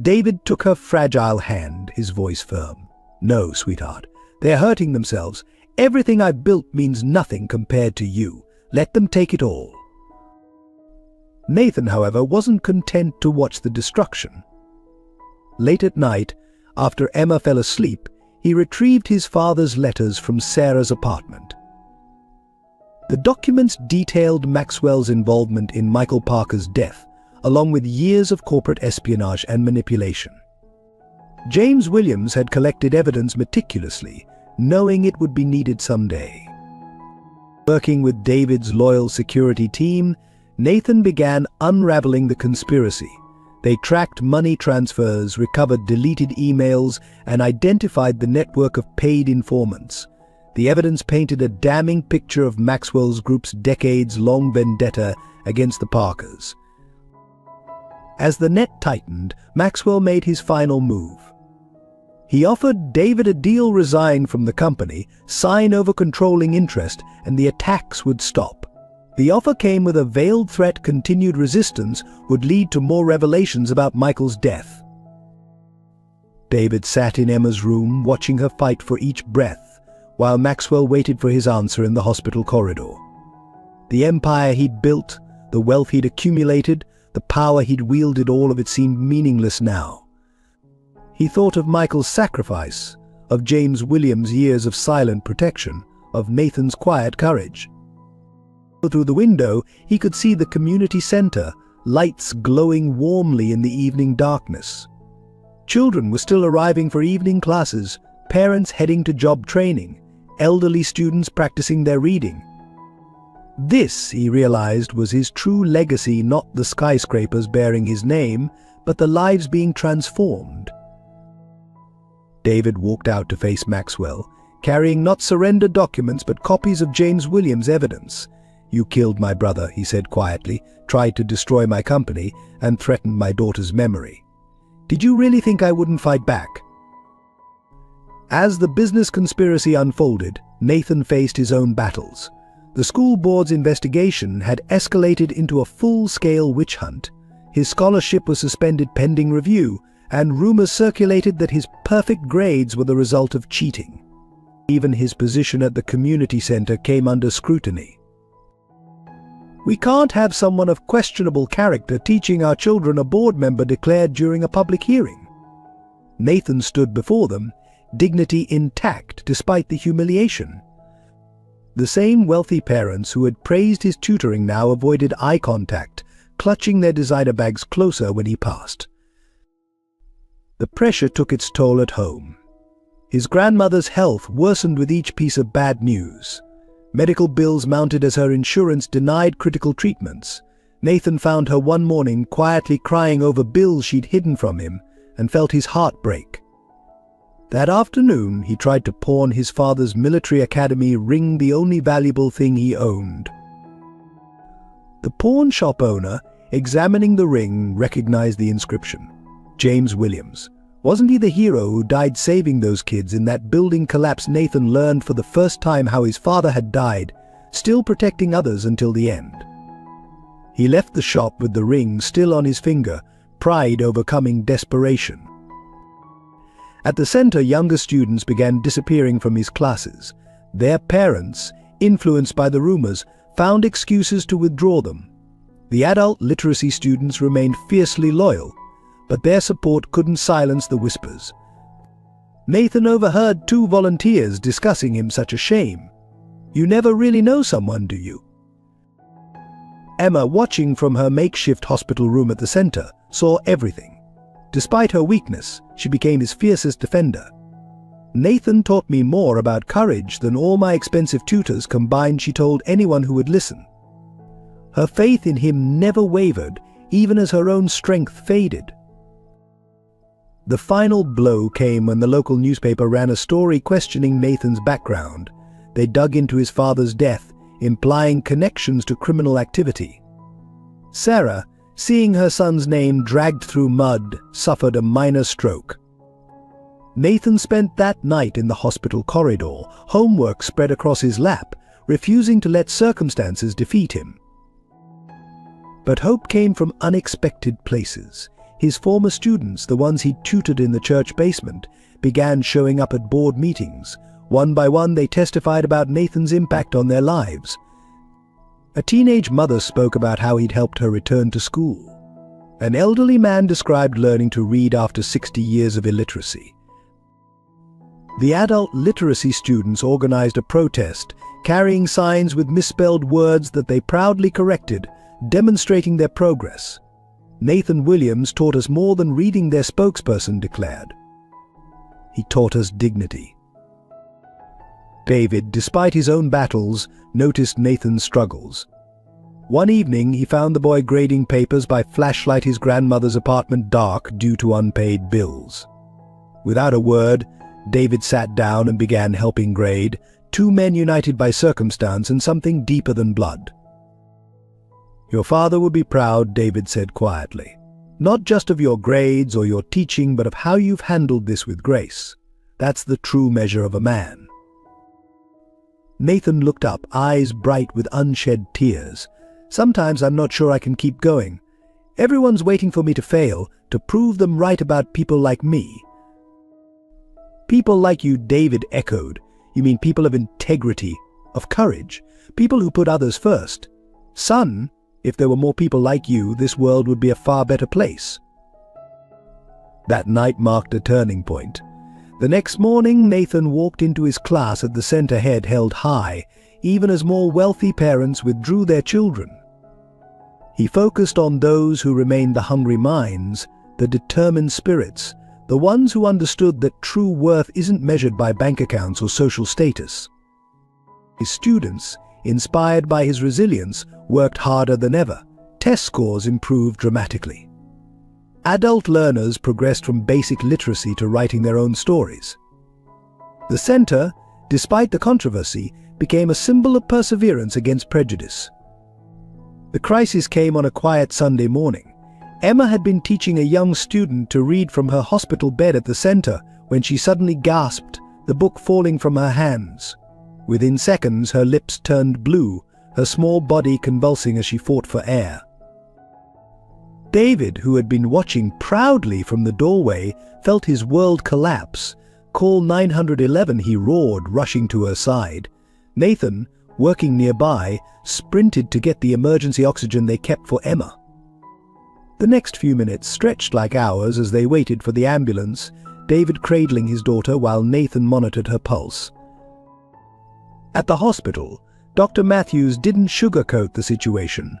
David took her fragile hand, his voice firm. "No, sweetheart. They're hurting themselves. Everything I've built means nothing compared to you. Let them take it all." Nathan, however, wasn't content to watch the destruction. Late at night, after Emma fell asleep, he retrieved his father's letters from Sarah's apartment. The documents detailed Maxwell's involvement in Michael Parker's death, along with years of corporate espionage and manipulation. James Williams had collected evidence meticulously, knowing it would be needed someday. Working with David's loyal security team, Nathan began unraveling the conspiracy. They tracked money transfers, recovered deleted emails, and identified the network of paid informants. The evidence painted a damning picture of Maxwell's group's decades-long vendetta against the Parkers. As the net tightened, Maxwell made his final move. He offered David a deal: resign from the company, sign over controlling interest, and the attacks would stop. The offer came with a veiled threat: continued resistance would lead to more revelations about Michael's death. David sat in Emma's room, watching her fight for each breath, while Maxwell waited for his answer in the hospital corridor. The empire he'd built, the wealth he'd accumulated, the power he'd wielded, all of it seemed meaningless now. He thought of Michael's sacrifice, of James Williams' years of silent protection, of Nathan's quiet courage. Through the window, he could see the community center, lights glowing warmly in the evening darkness. Children were still arriving for evening classes, parents heading to job training, elderly students practicing their reading. This, he realized, was his true legacy: not the skyscrapers bearing his name, but the lives being transformed. David walked out to face Maxwell, carrying not surrendered documents but copies of James Williams' evidence. "You killed my brother," he said quietly, "tried to destroy my company, and threatened my daughter's memory. Did you really think I wouldn't fight back?" As the business conspiracy unfolded, Nathan faced his own battles. The school board's investigation had escalated into a full-scale witch hunt. His scholarship was suspended pending review, and rumors circulated that his perfect grades were the result of cheating. Even his position at the community center came under scrutiny. "We can't have someone of questionable character teaching our children," a board member declared during a public hearing. Nathan stood before them, dignity intact despite the humiliation. The same wealthy parents who had praised his tutoring now avoided eye contact, clutching their designer bags closer when he passed. The pressure took its toll at home. His grandmother's health worsened with each piece of bad news. Medical bills mounted as her insurance denied critical treatments. Nathan found her one morning quietly crying over bills she'd hidden from him and felt his heart break. That afternoon, he tried to pawn his father's military academy ring, the only valuable thing he owned. The pawn shop owner, examining the ring, recognized the inscription. James Williams. Wasn't he the hero who died saving those kids in that building collapse? Nathan learned for the first time how his father had died, still protecting others until the end. He left the shop with the ring still on his finger, pride overcoming desperation. At the center, younger students began disappearing from his classes. Their parents, influenced by the rumors, found excuses to withdraw them. The adult literacy students remained fiercely loyal, but their support couldn't silence the whispers. Nathan overheard two volunteers discussing him. "Such a shame. You never really know someone, do you?" Emma, watching from her makeshift hospital room at the center, saw everything. Despite her weakness, she became his fiercest defender. "Nathan taught me more about courage than all my expensive tutors combined," she told anyone who would listen. Her faith in him never wavered, even as her own strength faded. The final blow came when the local newspaper ran a story questioning Nathan's background. They dug into his father's death, implying connections to criminal activity. Sarah, seeing her son's name dragged through mud, suffered a minor stroke. Nathan spent that night in the hospital corridor, homework spread across his lap, refusing to let circumstances defeat him. But hope came from unexpected places. His former students, the ones he'd tutored in the church basement, began showing up at board meetings. One by one, they testified about Nathan's impact on their lives. A teenage mother spoke about how he'd helped her return to school. An elderly man described learning to read after 60 years of illiteracy. The adult literacy students organized a protest, carrying signs with misspelled words that they proudly corrected, demonstrating their progress. "Nathan Williams taught us more than reading," their spokesperson declared. "He taught us dignity." David, despite his own battles, noticed Nathan's struggles. One evening, he found the boy grading papers by flashlight, his grandmother's apartment dark due to unpaid bills. Without a word, David sat down and began helping grade, two men united by circumstance and something deeper than blood. "Your father would be proud," David said quietly. "Not just of your grades or your teaching, but of how you've handled this with grace. That's the true measure of a man." Nathan looked up, eyes bright with unshed tears. "Sometimes I'm not sure I can keep going. Everyone's waiting for me to fail, to prove them right about people like me." "People like you," David echoed. "You mean people of integrity, of courage, people who put others first. Son, if there were more people like you, this world would be a far better place." That night marked a turning point. The next morning, Nathan walked into his class at the center, head held high, even as more wealthy parents withdrew their children. He focused on those who remained the hungry minds, the determined spirits, the ones who understood that true worth isn't measured by bank accounts or social status. His students, inspired by his resilience, worked harder than ever. Test scores improved dramatically. Adult learners progressed from basic literacy to writing their own stories. The center, despite the controversy, became a symbol of perseverance against prejudice. The crisis came on a quiet Sunday morning. Emma had been teaching a young student to read from her hospital bed at the center when she suddenly gasped, the book falling from her hands. Within seconds, her lips turned blue, her small body convulsing as she fought for air. David, who had been watching proudly from the doorway, felt his world collapse. "Call 911, he roared, rushing to her side. Nathan, working nearby, sprinted to get the emergency oxygen they kept for Emma. The next few minutes stretched like hours as they waited for the ambulance, David cradling his daughter while Nathan monitored her pulse. At the hospital, Dr. Matthews didn't sugarcoat the situation.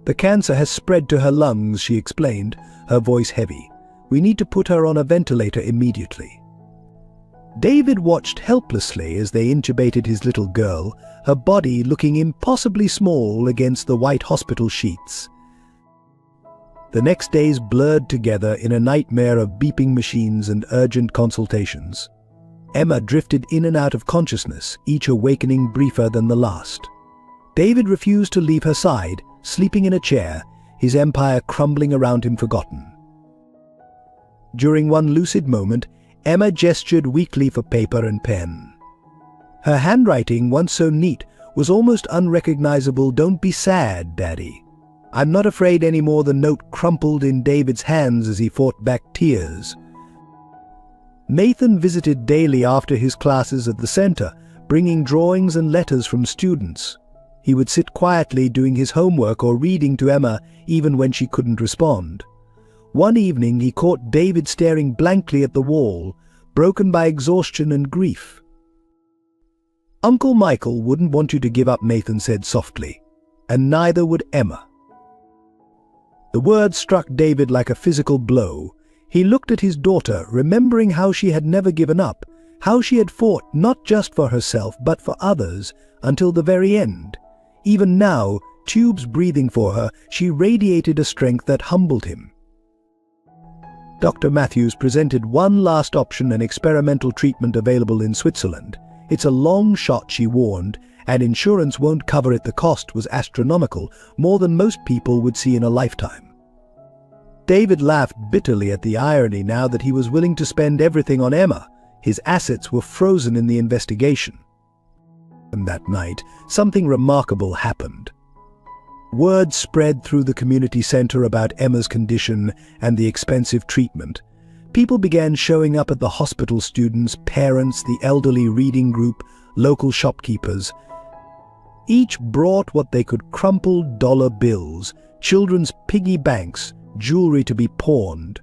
"The cancer has spread to her lungs," she explained, her voice heavy. "We need to put her on a ventilator immediately." David watched helplessly as they intubated his little girl, her body looking impossibly small against the white hospital sheets. The next days blurred together in a nightmare of beeping machines and urgent consultations. Emma drifted in and out of consciousness, each awakening briefer than the last. David refused to leave her side, sleeping in a chair, his empire crumbling around him forgotten. During one lucid moment, Emma gestured weakly for paper and pen. Her handwriting, once so neat, was almost unrecognizable. "Don't be sad, Daddy. I'm not afraid anymore." The note crumpled in David's hands as he fought back tears. Nathan visited daily after his classes at the center, bringing drawings and letters from students. He would sit quietly doing his homework or reading to Emma even when she couldn't respond. One evening he caught David staring blankly at the wall, broken by exhaustion and grief. "Uncle Michael wouldn't want you to give up," Nathan said softly, "and neither would Emma." The words struck David like a physical blow. He looked at his daughter, remembering how she had never given up, how she had fought not just for herself but for others, until the very end. Even now, tubes breathing for her, she radiated a strength that humbled him. Dr. Matthews presented one last option: an experimental treatment available in Switzerland. "It's a long shot," she warned, "and insurance won't cover it." The cost was astronomical, more than most people would see in a lifetime. David laughed bitterly at the irony now that he was willing to spend everything on Emma. His assets were frozen in the investigation. And that night, something remarkable happened. Word spread through the community center about Emma's condition and the expensive treatment. People began showing up at the hospital: students, parents, the elderly reading group, local shopkeepers. Each brought what they could: crumpled dollar bills, children's piggy banks, jewelry to be pawned.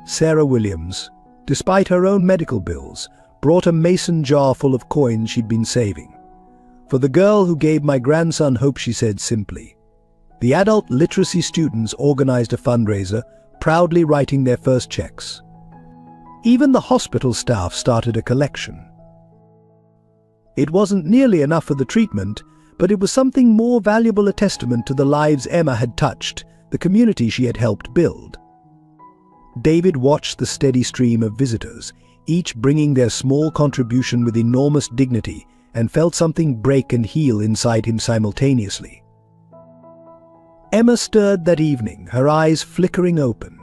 Sarah Williams, despite her own medical bills, brought a mason jar full of coins she'd been saving. "For the girl who gave my grandson hope," she said simply. The adult literacy students organized a fundraiser, proudly writing their first checks. Even the hospital staff started a collection. It wasn't nearly enough for the treatment, but it was something more valuable: a testament to the lives Emma had touched, the community she had helped build. David watched the steady stream of visitors, each bringing their small contribution with enormous dignity, and felt something break and heal inside him simultaneously. Emma stirred that evening, her eyes flickering open.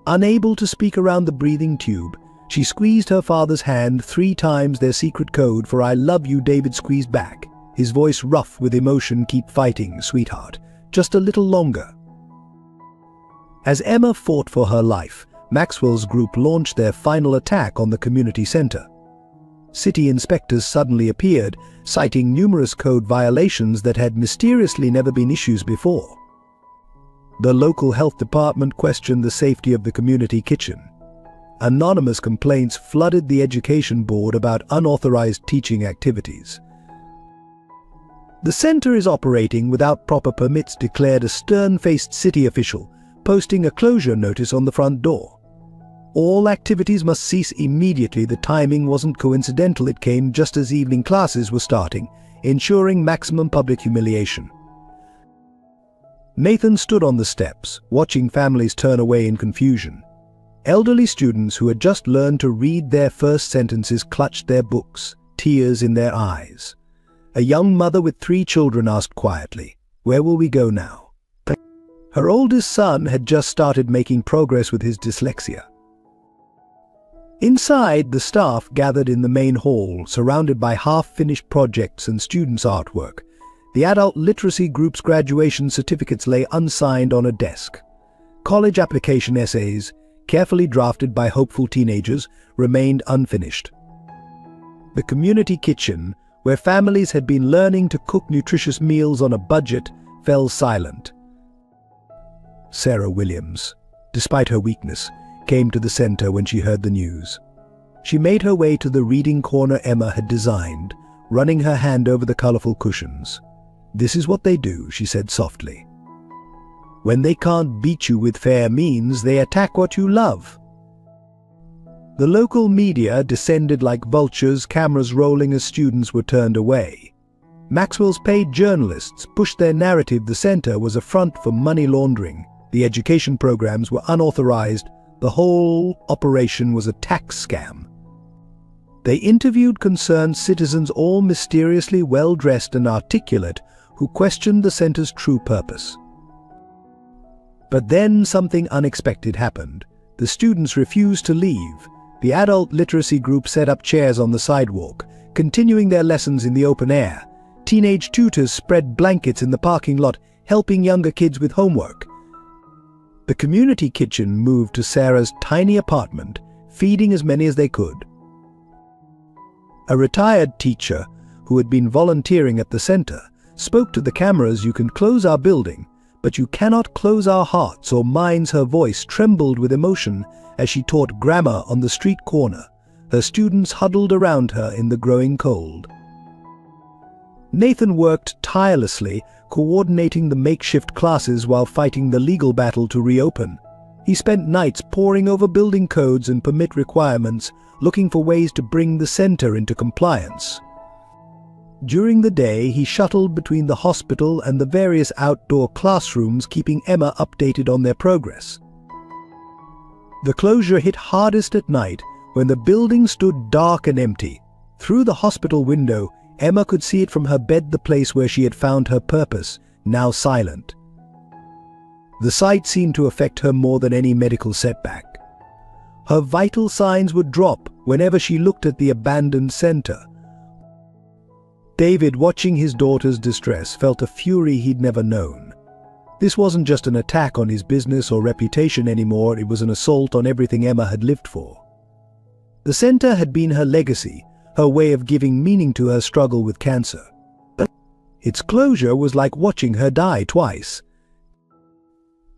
Unable to speak around the breathing tube, she squeezed her father's hand 3 times, their secret code for "I love you." David squeezed back, his voice rough with emotion. "Keep fighting, sweetheart. Just a little longer." As Emma fought for her life, Maxwell's group launched their final attack on the community center. City inspectors suddenly appeared, citing numerous code violations that had mysteriously never been issues before. The local health department questioned the safety of the community kitchen. Anonymous complaints flooded the education board about unauthorized teaching activities. "The center is operating without proper permits," declared a stern-faced city official, posting a closure notice on the front door. "All activities must cease immediately." The timing wasn't coincidental. It came just as evening classes were starting, ensuring maximum public humiliation. Nathan stood on the steps, watching families turn away in confusion. Elderly students who had just learned to read their first sentences clutched their books, tears in their eyes. A young mother with 3 children asked quietly, "Where will we go now?" Her oldest son had just started making progress with his dyslexia. Inside, the staff gathered in the main hall, surrounded by half-finished projects and students' artwork. The adult literacy group's graduation certificates lay unsigned on a desk. College application essays, carefully drafted by hopeful teenagers, remained unfinished. The community kitchen, where families had been learning to cook nutritious meals on a budget, fell silent. Sarah Williams, despite her weakness, came to the center when she heard the news. She made her way to the reading corner Emma had designed, running her hand over the colorful cushions. "This is what they do," she said softly. "When they can't beat you with fair means, they attack what you love." The local media descended like vultures, cameras rolling as students were turned away. Maxwell's paid journalists pushed their narrative the center was a front for money laundering. The education programs were unauthorized. The whole operation was a tax scam. They interviewed concerned citizens, all mysteriously well-dressed and articulate, who questioned the center's true purpose. But then something unexpected happened. The students refused to leave. The adult literacy group set up chairs on the sidewalk, continuing their lessons in the open air. Teenage tutors spread blankets in the parking lot, helping younger kids with homework. The community kitchen moved to Sarah's tiny apartment, feeding as many as they could. A retired teacher, who had been volunteering at the center, spoke to the cameras, "You can close our building, but you cannot close our hearts or minds." Her voice trembled with emotion as she taught grammar on the street corner. Her students huddled around her in the growing cold. Nathan worked tirelessly, coordinating the makeshift classes while fighting the legal battle to reopen. He spent nights poring over building codes and permit requirements, looking for ways to bring the center into compliance. During the day, he shuttled between the hospital and the various outdoor classrooms, keeping Emma updated on their progress. The closure hit hardest at night, when the building stood dark and empty. Through the hospital window, Emma could see it from her bed, the place where she had found her purpose, now silent. The sight seemed to affect her more than any medical setback. Her vital signs would drop whenever she looked at the abandoned center. David, watching his daughter's distress, felt a fury he'd never known. This wasn't just an attack on his business or reputation anymore, it was an assault on everything Emma had lived for. The center had been her legacy, her way of giving meaning to her struggle with cancer. But its closure was like watching her die twice.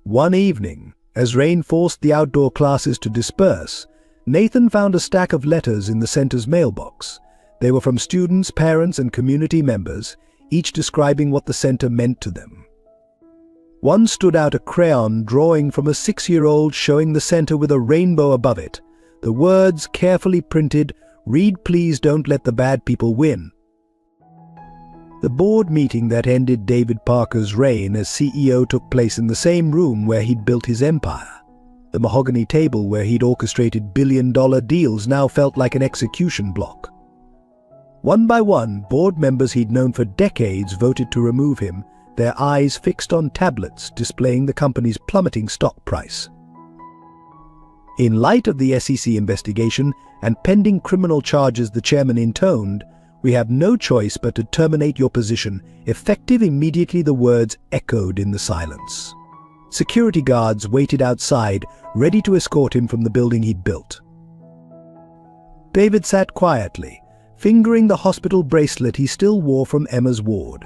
One evening, as rain forced the outdoor classes to disperse, Nathan found a stack of letters in the center's mailbox. They were from students, parents, and community members, each describing what the center meant to them. One stood out, a crayon drawing from a 6-year-old showing the center with a rainbow above it. The words, carefully printed, read, "Please don't let the bad people win." The board meeting that ended David Parker's reign as CEO took place in the same room where he'd built his empire. The mahogany table where he'd orchestrated billion-dollar deals now felt like an execution block. One by one, board members he'd known for decades voted to remove him, their eyes fixed on tablets displaying the company's plummeting stock price. In light of the SEC investigation and pending criminal charges, the chairman intoned, "We have no choice but to terminate your position, effective immediately." The words echoed in the silence. Security guards waited outside, ready to escort him from the building he'd built. David sat quietly, fingering the hospital bracelet he still wore from Emma's ward.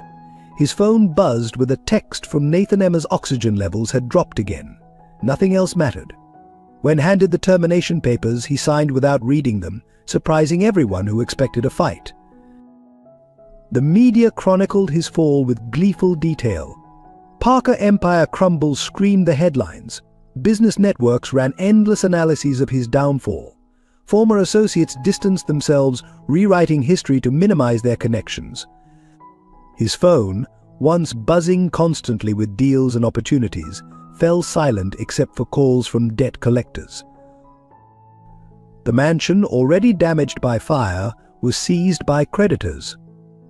His phone buzzed with a text from Nathan. Emma's oxygen levels had dropped again. Nothing else mattered. When handed the termination papers, he signed without reading them, surprising everyone who expected a fight. The media chronicled his fall with gleeful detail. "Parker Empire Crumbles" screamed the headlines. Business networks ran endless analyses of his downfall. Former associates distanced themselves, rewriting history to minimize their connections. His phone, once buzzing constantly with deals and opportunities, fell silent except for calls from debt collectors. The mansion, already damaged by fire, was seized by creditors.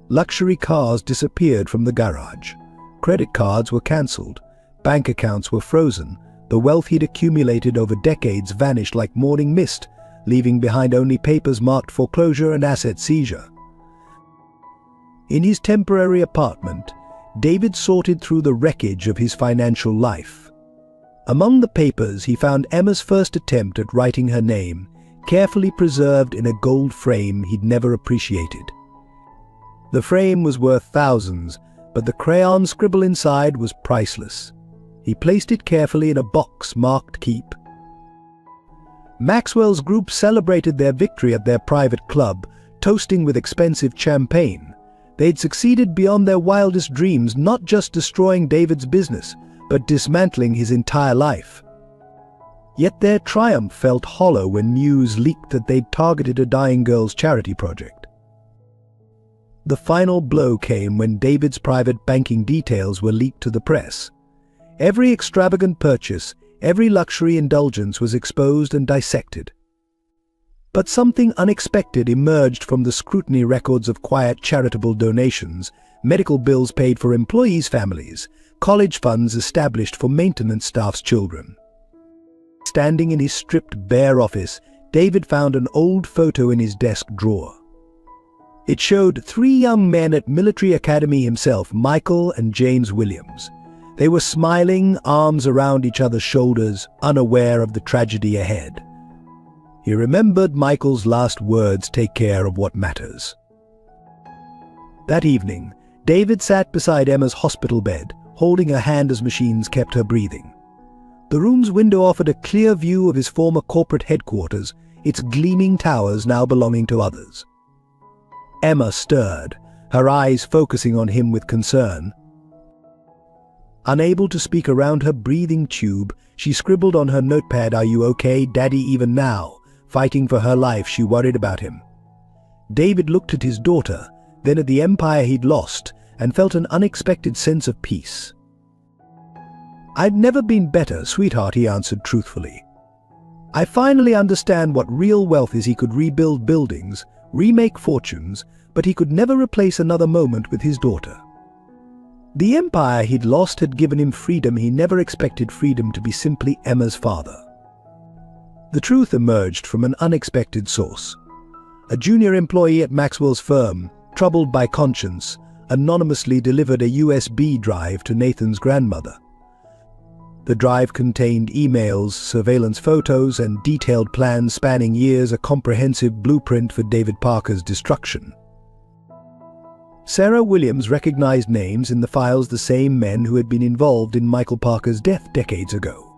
Luxury cars disappeared from the garage. Credit cards were cancelled. Bank accounts were frozen. The wealth he'd accumulated over decades vanished like morning mist, leaving behind only papers marked foreclosure and asset seizure. In his temporary apartment, David sorted through the wreckage of his financial life. Among the papers, he found Emma's first attempt at writing her name, carefully preserved in a gold frame he'd never appreciated. The frame was worth thousands, but the crayon scribble inside was priceless. He placed it carefully in a box marked Keep. Maxwell's group celebrated their victory at their private club, toasting with expensive champagne. They'd succeeded beyond their wildest dreams, not just destroying David's business, but dismantling his entire life. Yet their triumph felt hollow when news leaked that they'd targeted a dying girl's charity project. The final blow came when David's private banking details were leaked to the press. Every extravagant purchase, every luxury indulgence was exposed and dissected. But something unexpected emerged from the scrutiny: records of quiet charitable donations, medical bills paid for employees' families, college funds established for maintenance staff's children. Standing in his stripped, bare office, David found an old photo in his desk drawer. It showed 3 young men at military academy himself, Michael and James Williams. They were smiling, arms around each other's shoulders, unaware of the tragedy ahead. He remembered Michael's last words, "Take care of what matters." That evening, David sat beside Emma's hospital bed, holding her hand as machines kept her breathing. The room's window offered a clear view of his former corporate headquarters, its gleaming towers now belonging to others. Emma stirred, her eyes focusing on him with concern. Unable to speak around her breathing tube, she scribbled on her notepad, "Are you okay, Daddy?" Even now, fighting for her life, she worried about him. David looked at his daughter, then at the empire he'd lost, and felt an unexpected sense of peace. "I've never been better, sweetheart," he answered truthfully. "I finally understand what real wealth is." He could rebuild buildings, remake fortunes, but he could never replace another moment with his daughter. The empire he'd lost had given him freedom. He never expected freedom to be simply Emma's father. The truth emerged from an unexpected source. A junior employee at Maxwell's firm, troubled by conscience, anonymously delivered a USB drive to Nathan's grandmother. The drive contained emails, surveillance photos, and detailed plans spanning years, a comprehensive blueprint for David Parker's destruction. Sarah Williams recognized names in the files, the same men who had been involved in Michael Parker's death decades ago.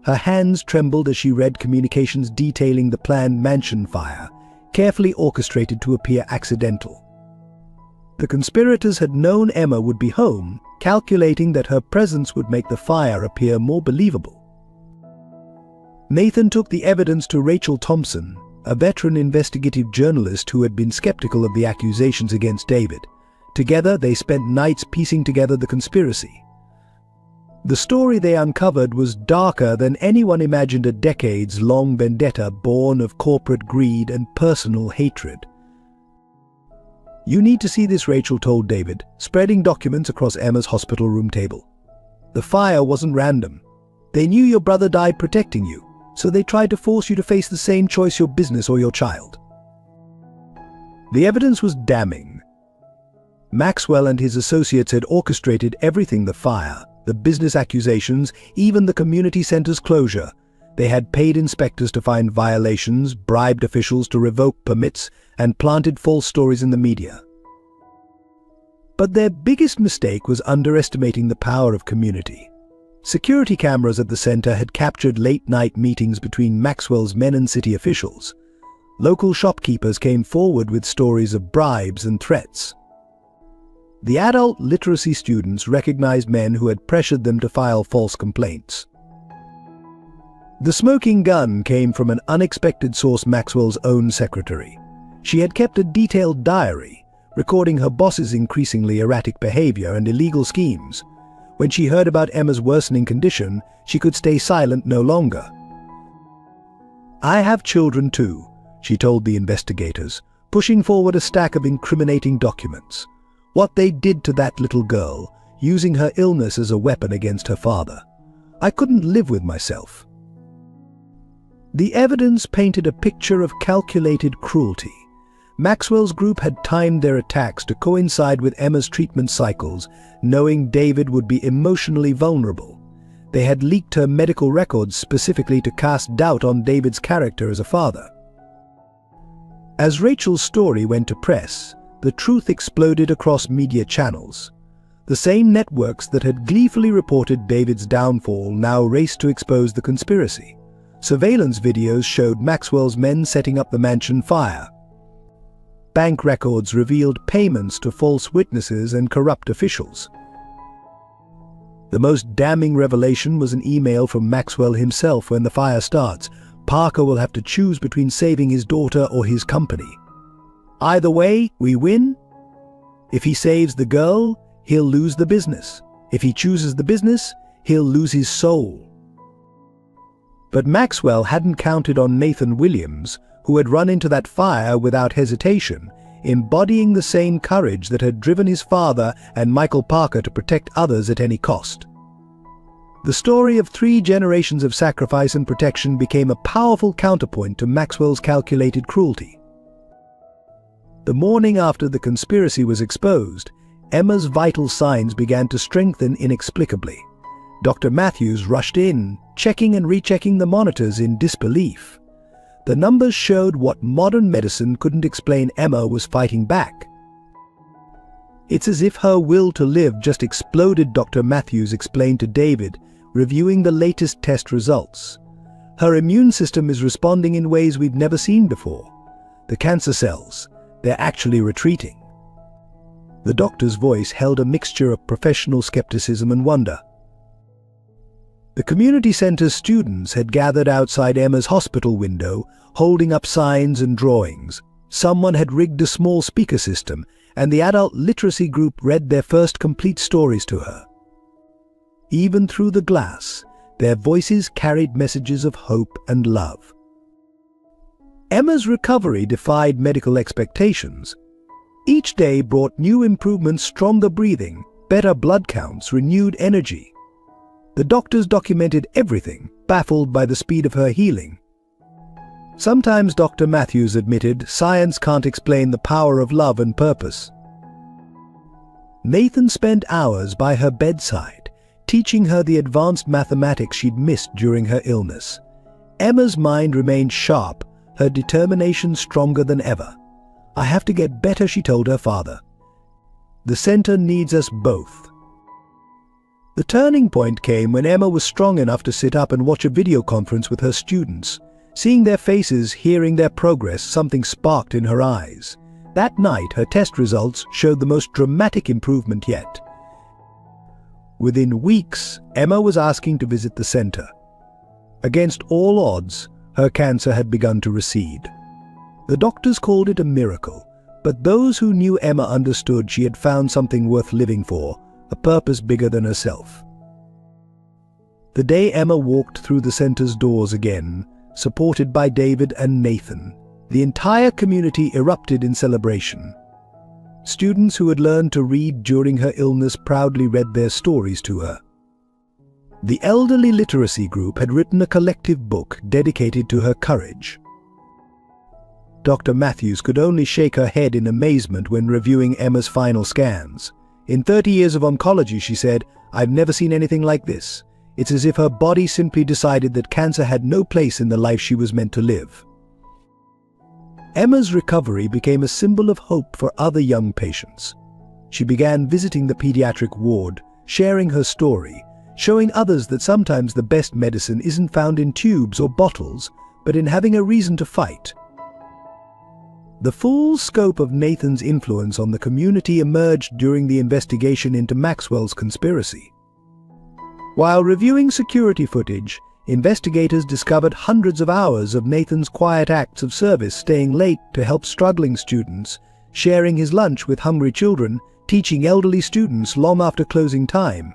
Her hands trembled as she read communications detailing the planned mansion fire, carefully orchestrated to appear accidental. The conspirators had known Emma would be home, calculating that her presence would make the fire appear more believable. Nathan took the evidence to Rachel Thompson, a veteran investigative journalist who had been skeptical of the accusations against David. Together, they spent nights piecing together the conspiracy. The story they uncovered was darker than anyone imagined, a decades-long vendetta born of corporate greed and personal hatred. "You need to see this," Rachel told David, spreading documents across Emma's hospital room table. "The fire wasn't random. They knew your brother died protecting you, so they tried to force you to face the same choice: your business or your child." The evidence was damning. Maxwell and his associates had orchestrated everything: the fire, the business accusations, even the community center's closure. They had paid inspectors to find violations, bribed officials to revoke permits, and planted false stories in the media. But their biggest mistake was underestimating the power of community. Security cameras at the center had captured late-night meetings between Maxwell's men and city officials. Local shopkeepers came forward with stories of bribes and threats. The adult literacy students recognized men who had pressured them to file false complaints. The smoking gun came from an unexpected source: Maxwell's own secretary. She had kept a detailed diary, recording her boss's increasingly erratic behavior and illegal schemes. When she heard about Emma's worsening condition, she could stay silent no longer. "I have children too," she told the investigators, pushing forward a stack of incriminating documents. What they did to that little girl, using her illness as a weapon against her father. I couldn't live with myself. The evidence painted a picture of calculated cruelty. Maxwell's group had timed their attacks to coincide with Emma's treatment cycles, knowing David would be emotionally vulnerable. They had leaked her medical records specifically to cast doubt on David's character as a father. As Rachel's story went to press, the truth exploded across media channels. The same networks that had gleefully reported David's downfall now raced to expose the conspiracy. Surveillance videos showed Maxwell's men setting up the mansion fire. Bank records revealed payments to false witnesses and corrupt officials. The most damning revelation was an email from Maxwell himself when the fire starts. Parker will have to choose between saving his daughter or his company. Either way, we win. If he saves the girl, he'll lose the business. If he chooses the business, he'll lose his soul. But Maxwell hadn't counted on Nathan Williams, who had run into that fire without hesitation, embodying the same courage that had driven his father and Michael Parker to protect others at any cost. The story of 3 generations of sacrifice and protection became a powerful counterpoint to Maxwell's calculated cruelty. The morning after the conspiracy was exposed, Emma's vital signs began to strengthen inexplicably. Dr. Matthews rushed in, checking and rechecking the monitors in disbelief. The numbers showed what modern medicine couldn't explain. Emma was fighting back. It's as if her will to live just exploded, Dr. Matthews explained to David, reviewing the latest test results. Her immune system is responding in ways we've never seen before. The cancer cells, they're actually retreating. The doctor's voice held a mixture of professional skepticism and wonder. The community center's students had gathered outside Emma's hospital window, holding up signs and drawings. Someone had rigged a small speaker system, and the adult literacy group read their first complete stories to her. Even through the glass, their voices carried messages of hope and love. Emma's recovery defied medical expectations. Each day brought new improvements: stronger breathing, better blood counts, renewed energy. The doctors documented everything, baffled by the speed of her healing. Sometimes, Dr. Matthews admitted, science can't explain the power of love and purpose. Nathan spent hours by her bedside, teaching her the advanced mathematics she'd missed during her illness. Emma's mind remained sharp, her determination stronger than ever. "I have to get better," she told her father. "The center needs us both." The turning point came when Emma was strong enough to sit up and watch a video conference with her students. Seeing their faces, hearing their progress, something sparked in her eyes. That night, her test results showed the most dramatic improvement yet. Within weeks, Emma was asking to visit the center. Against all odds, her cancer had begun to recede. The doctors called it a miracle, but those who knew Emma understood she had found something worth living for, a purpose bigger than herself. The day Emma walked through the center's doors again, supported by David and Nathan, the entire community erupted in celebration. Students who had learned to read during her illness proudly read their stories to her. The elderly literacy group had written a collective book dedicated to her courage. Dr. Matthews could only shake her head in amazement when reviewing Emma's final scans. "In 30 years of oncology," she said, "I've never seen anything like this. It's as if her body simply decided that cancer had no place in the life she was meant to live." Emma's recovery became a symbol of hope for other young patients. She began visiting the pediatric ward, sharing her story, showing others that sometimes the best medicine isn't found in tubes or bottles, but in having a reason to fight. The full scope of Nathan's influence on the community emerged during the investigation into Maxwell's conspiracy. While reviewing security footage, investigators discovered hundreds of hours of Nathan's quiet acts of service, staying late to help struggling students, sharing his lunch with hungry children, teaching elderly students long after closing time.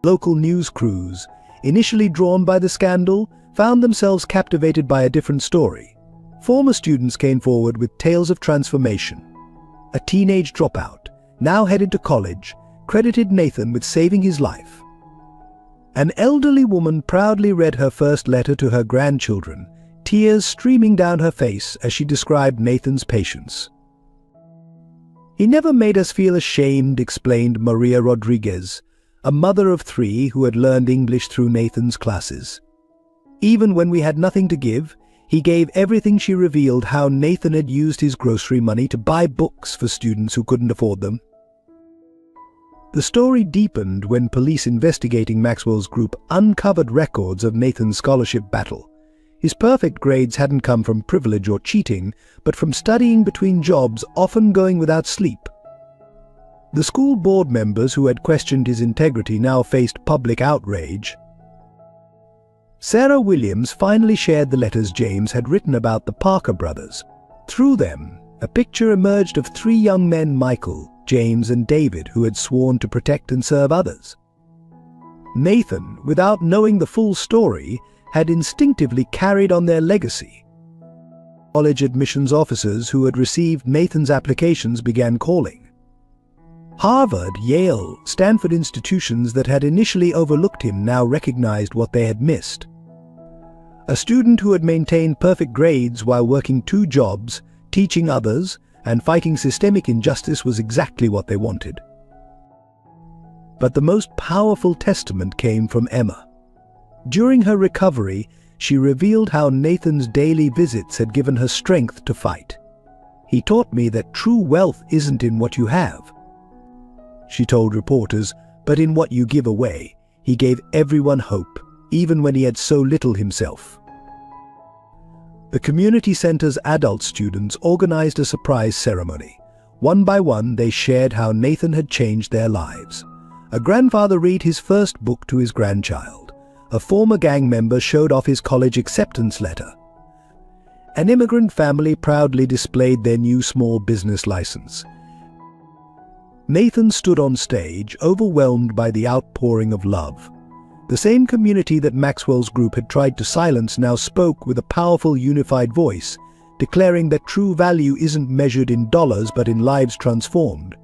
Local news crews, initially drawn by the scandal, found themselves captivated by a different story. Former students came forward with tales of transformation. A teenage dropout, now headed to college, credited Nathan with saving his life. An elderly woman proudly read her first letter to her grandchildren, tears streaming down her face as she described Nathan's patience. "He never made us feel ashamed," explained Maria Rodriguez, a mother of 3 who had learned English through Nathan's classes. "Even when we had nothing to give, he gave everything." She revealed how Nathan had used his grocery money to buy books for students who couldn't afford them. The story deepened when police investigating Maxwell's group uncovered records of Nathan's scholarship battle. His perfect grades hadn't come from privilege or cheating, but from studying between jobs, often going without sleep. The school board members who had questioned his integrity now faced public outrage. Sarah Williams finally shared the letters James had written about the Parker brothers. Through them, a picture emerged of 3 young men, Michael, James and David, who had sworn to protect and serve others. Nathan, without knowing the full story, had instinctively carried on their legacy. College admissions officers who had received Nathan's applications began calling. Harvard, Yale, Stanford institutions that had initially overlooked him now recognized what they had missed. A student who had maintained perfect grades while working 2 jobs, teaching others, and fighting systemic injustice was exactly what they wanted. But the most powerful testament came from Emma. During her recovery, she revealed how Nathan's daily visits had given her strength to fight. "He taught me that true wealth isn't in what you have," she told reporters, "but in what you give away." He gave everyone hope, even when he had so little himself. The community center's adult students organized a surprise ceremony. One by one, they shared how Nathan had changed their lives. A grandfather read his first book to his grandchild. A former gang member showed off his college acceptance letter. An immigrant family proudly displayed their new small business license. Nathan stood on stage, overwhelmed by the outpouring of love. The same community that Maxwell's group had tried to silence now spoke with a powerful, unified voice, declaring that true value isn't measured in dollars but in lives transformed.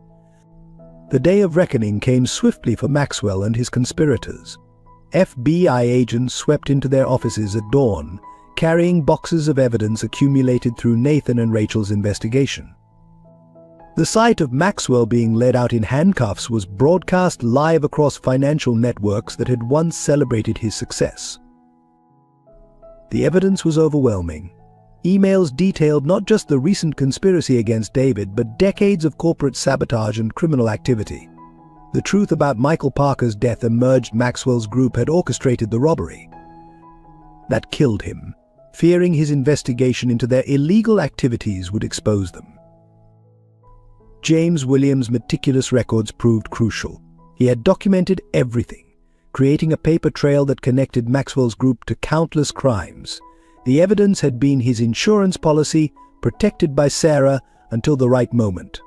The day of reckoning came swiftly for Maxwell and his conspirators. FBI agents swept into their offices at dawn, carrying boxes of evidence accumulated through Nathan and Rachel's investigation. The sight of Maxwell being led out in handcuffs was broadcast live across financial networks that had once celebrated his success. The evidence was overwhelming. Emails detailed not just the recent conspiracy against David, but decades of corporate sabotage and criminal activity. The truth about Michael Parker's death emerged. Maxwell's group had orchestrated the robbery that killed him, fearing his investigation into their illegal activities would expose them. James Williams' meticulous records proved crucial. He had documented everything, creating a paper trail that connected Maxwell's group to countless crimes. The evidence had been his insurance policy, protected by Sarah until the right moment.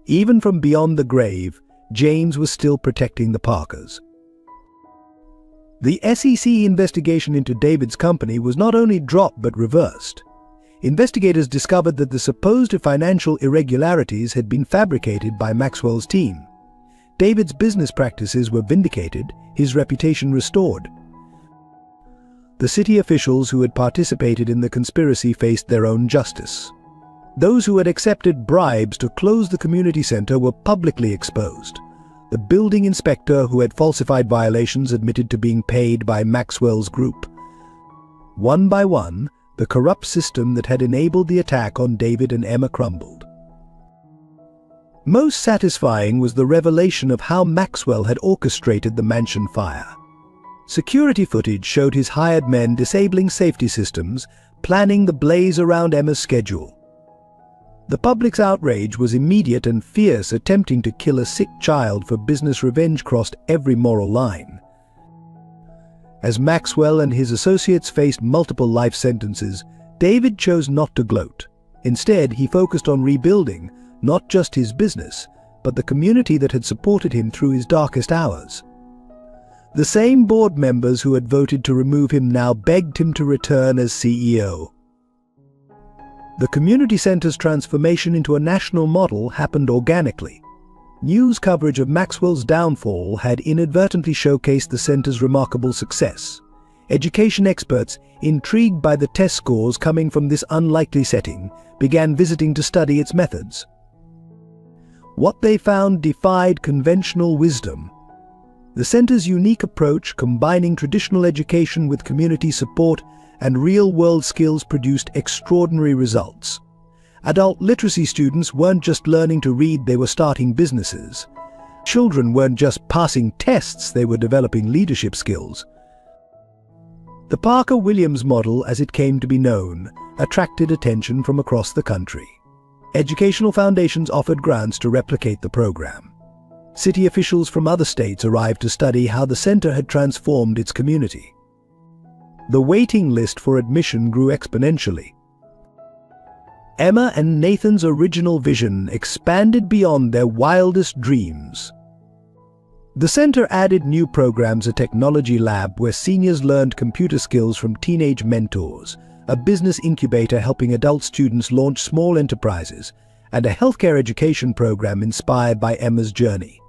Even from beyond the grave, James was still protecting the Parkers. The SEC investigation into David's company was not only dropped but reversed. Investigators discovered that the supposed financial irregularities had been fabricated by Maxwell's team. David's business practices were vindicated, his reputation restored. The city officials who had participated in the conspiracy faced their own justice. Those who had accepted bribes to close the community center were publicly exposed. The building inspector who had falsified violations admitted to being paid by Maxwell's group. One by one, the corrupt system that had enabled the attack on David and Emma crumbled. Most satisfying was the revelation of how Maxwell had orchestrated the mansion fire. Security footage showed his hired men disabling safety systems, planning the blaze around Emma's schedule. The public's outrage was immediate and fierce. Attempting to kill a sick child for business revenge crossed every moral line. As Maxwell and his associates faced multiple life sentences, David chose not to gloat. Instead, he focused on rebuilding not just his business, but the community that had supported him through his darkest hours. The same board members who had voted to remove him now begged him to return as CEO. The community center's transformation into a national model happened organically. News coverage of Maxwell's downfall had inadvertently showcased the center's remarkable success. Education experts, intrigued by the test scores coming from this unlikely setting, began visiting to study its methods. What they found defied conventional wisdom. The center's unique approach, combining traditional education with community support and real-world skills, produced extraordinary results. Adult literacy students weren't just learning to read, they were starting businesses. Children weren't just passing tests, they were developing leadership skills. The Parker-Williams model, as it came to be known, attracted attention from across the country. Educational foundations offered grants to replicate the program. City officials from other states arrived to study how the center had transformed its community. The waiting list for admission grew exponentially. Emma and Nathan's original vision expanded beyond their wildest dreams. The center added new programs, a technology lab where seniors learned computer skills from teenage mentors, a business incubator helping adult students launch small enterprises, and a healthcare education program inspired by Emma's journey.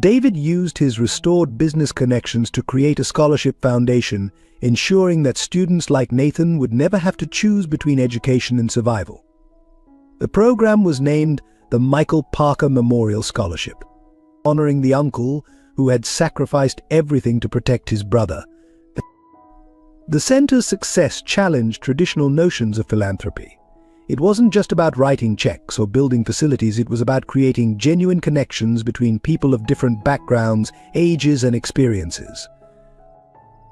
David used his restored business connections to create a scholarship foundation, ensuring that students like Nathan would never have to choose between education and survival. The program was named the Michael Parker Memorial Scholarship, honoring the uncle who had sacrificed everything to protect his brother. The center's success challenged traditional notions of philanthropy. It wasn't just about writing checks or building facilities, it was about creating genuine connections between people of different backgrounds, ages, and experiences.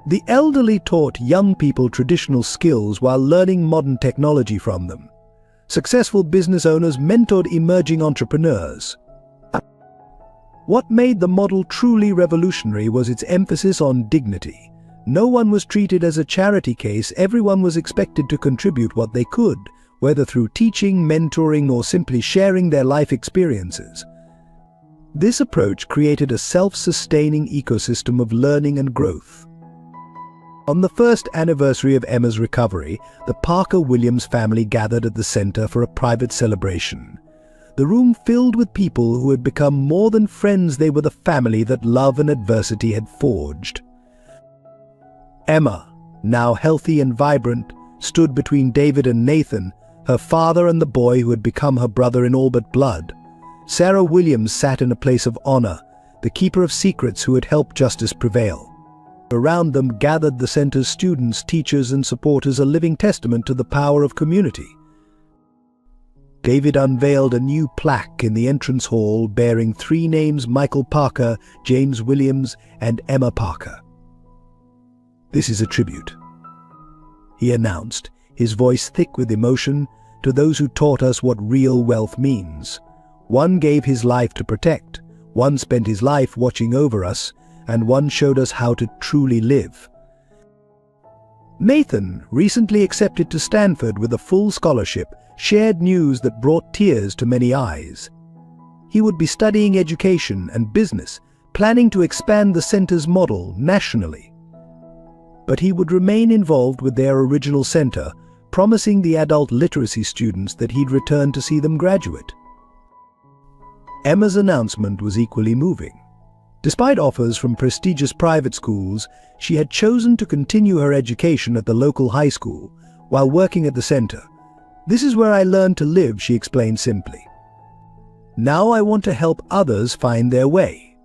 The elderly taught young people traditional skills while learning modern technology from them. Successful business owners mentored emerging entrepreneurs. What made the model truly revolutionary was its emphasis on dignity. No one was treated as a charity case, everyone was expected to contribute what they could, whether through teaching, mentoring, or simply sharing their life experiences. This approach created a self-sustaining ecosystem of learning and growth. On the first anniversary of Emma's recovery, the Parker-Williams family gathered at the center for a private celebration. The room filled with people who had become more than friends, they were the family that love and adversity had forged. Emma, now healthy and vibrant, stood between David and Nathan, her father and the boy who had become her brother in all but blood. Sarah Williams sat in a place of honor, the keeper of secrets who had helped justice prevail. Around them gathered the center's students, teachers, and supporters, a living testament to the power of community. David unveiled a new plaque in the entrance hall bearing 3 names: Michael Parker, James Williams, and Emma Parker. "This is a tribute," he announced, his voice thick with emotion, "to those who taught us what real wealth means. One gave his life to protect, one spent his life watching over us, and one showed us how to truly live." Nathan, recently accepted to Stanford with a full scholarship, shared news that brought tears to many eyes. He would be studying education and business, planning to expand the center's model nationally. But he would remain involved with their original center, promising the adult literacy students that he'd return to see them graduate. Emma's announcement was equally moving. Despite offers from prestigious private schools, she had chosen to continue her education at the local high school while working at the center. "This is where I learned to live," she explained simply. "Now I want to help others find their way."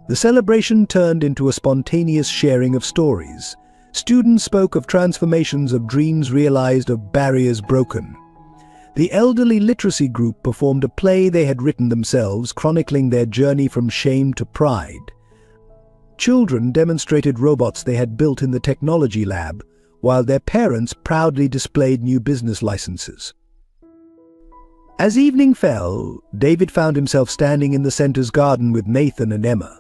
The celebration turned into a spontaneous sharing of stories. Students spoke of transformations, of dreams realized, of barriers broken. The elderly literacy group performed a play they had written themselves, chronicling their journey from shame to pride. Children demonstrated robots they had built in the technology lab, while their parents proudly displayed new business licenses. As evening fell, David found himself standing in the center's garden with Nathan and Emma.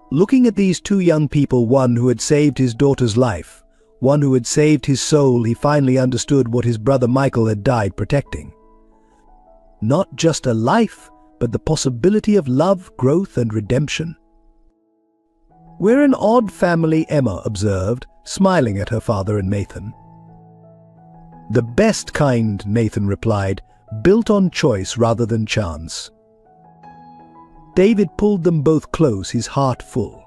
Looking at these 2 young people, one who had saved his daughter's life, one who had saved his soul, he finally understood what his brother Michael had died protecting. Not just a life, but the possibility of love, growth, and redemption. "We're an odd family," Emma observed, smiling at her father and Nathan. "The best kind," Nathan replied, built on choice rather than chance. David pulled them both close, his heart full.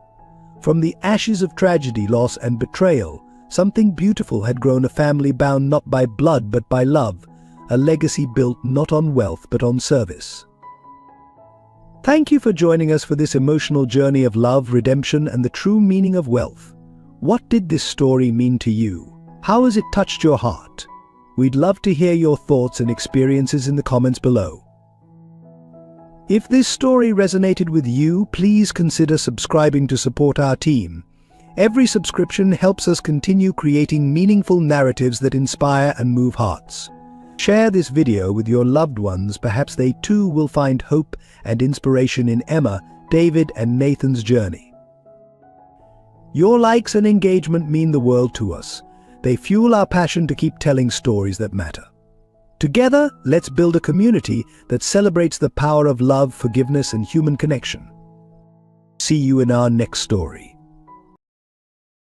From the ashes of tragedy, loss, and betrayal, something beautiful had grown, a family bound not by blood but by love, a legacy built not on wealth but on service. Thank you for joining us for this emotional journey of love, redemption, and the true meaning of wealth. What did this story mean to you? How has it touched your heart? We'd love to hear your thoughts and experiences in the comments below. If this story resonated with you, please consider subscribing to support our team. Every subscription helps us continue creating meaningful narratives that inspire and move hearts. Share this video with your loved ones. Perhaps they too will find hope and inspiration in Emma, David, and Nathan's journey. Your likes and engagement mean the world to us. They fuel our passion to keep telling stories that matter. Together, let's build a community that celebrates the power of love, forgiveness, and human connection. See you in our next story.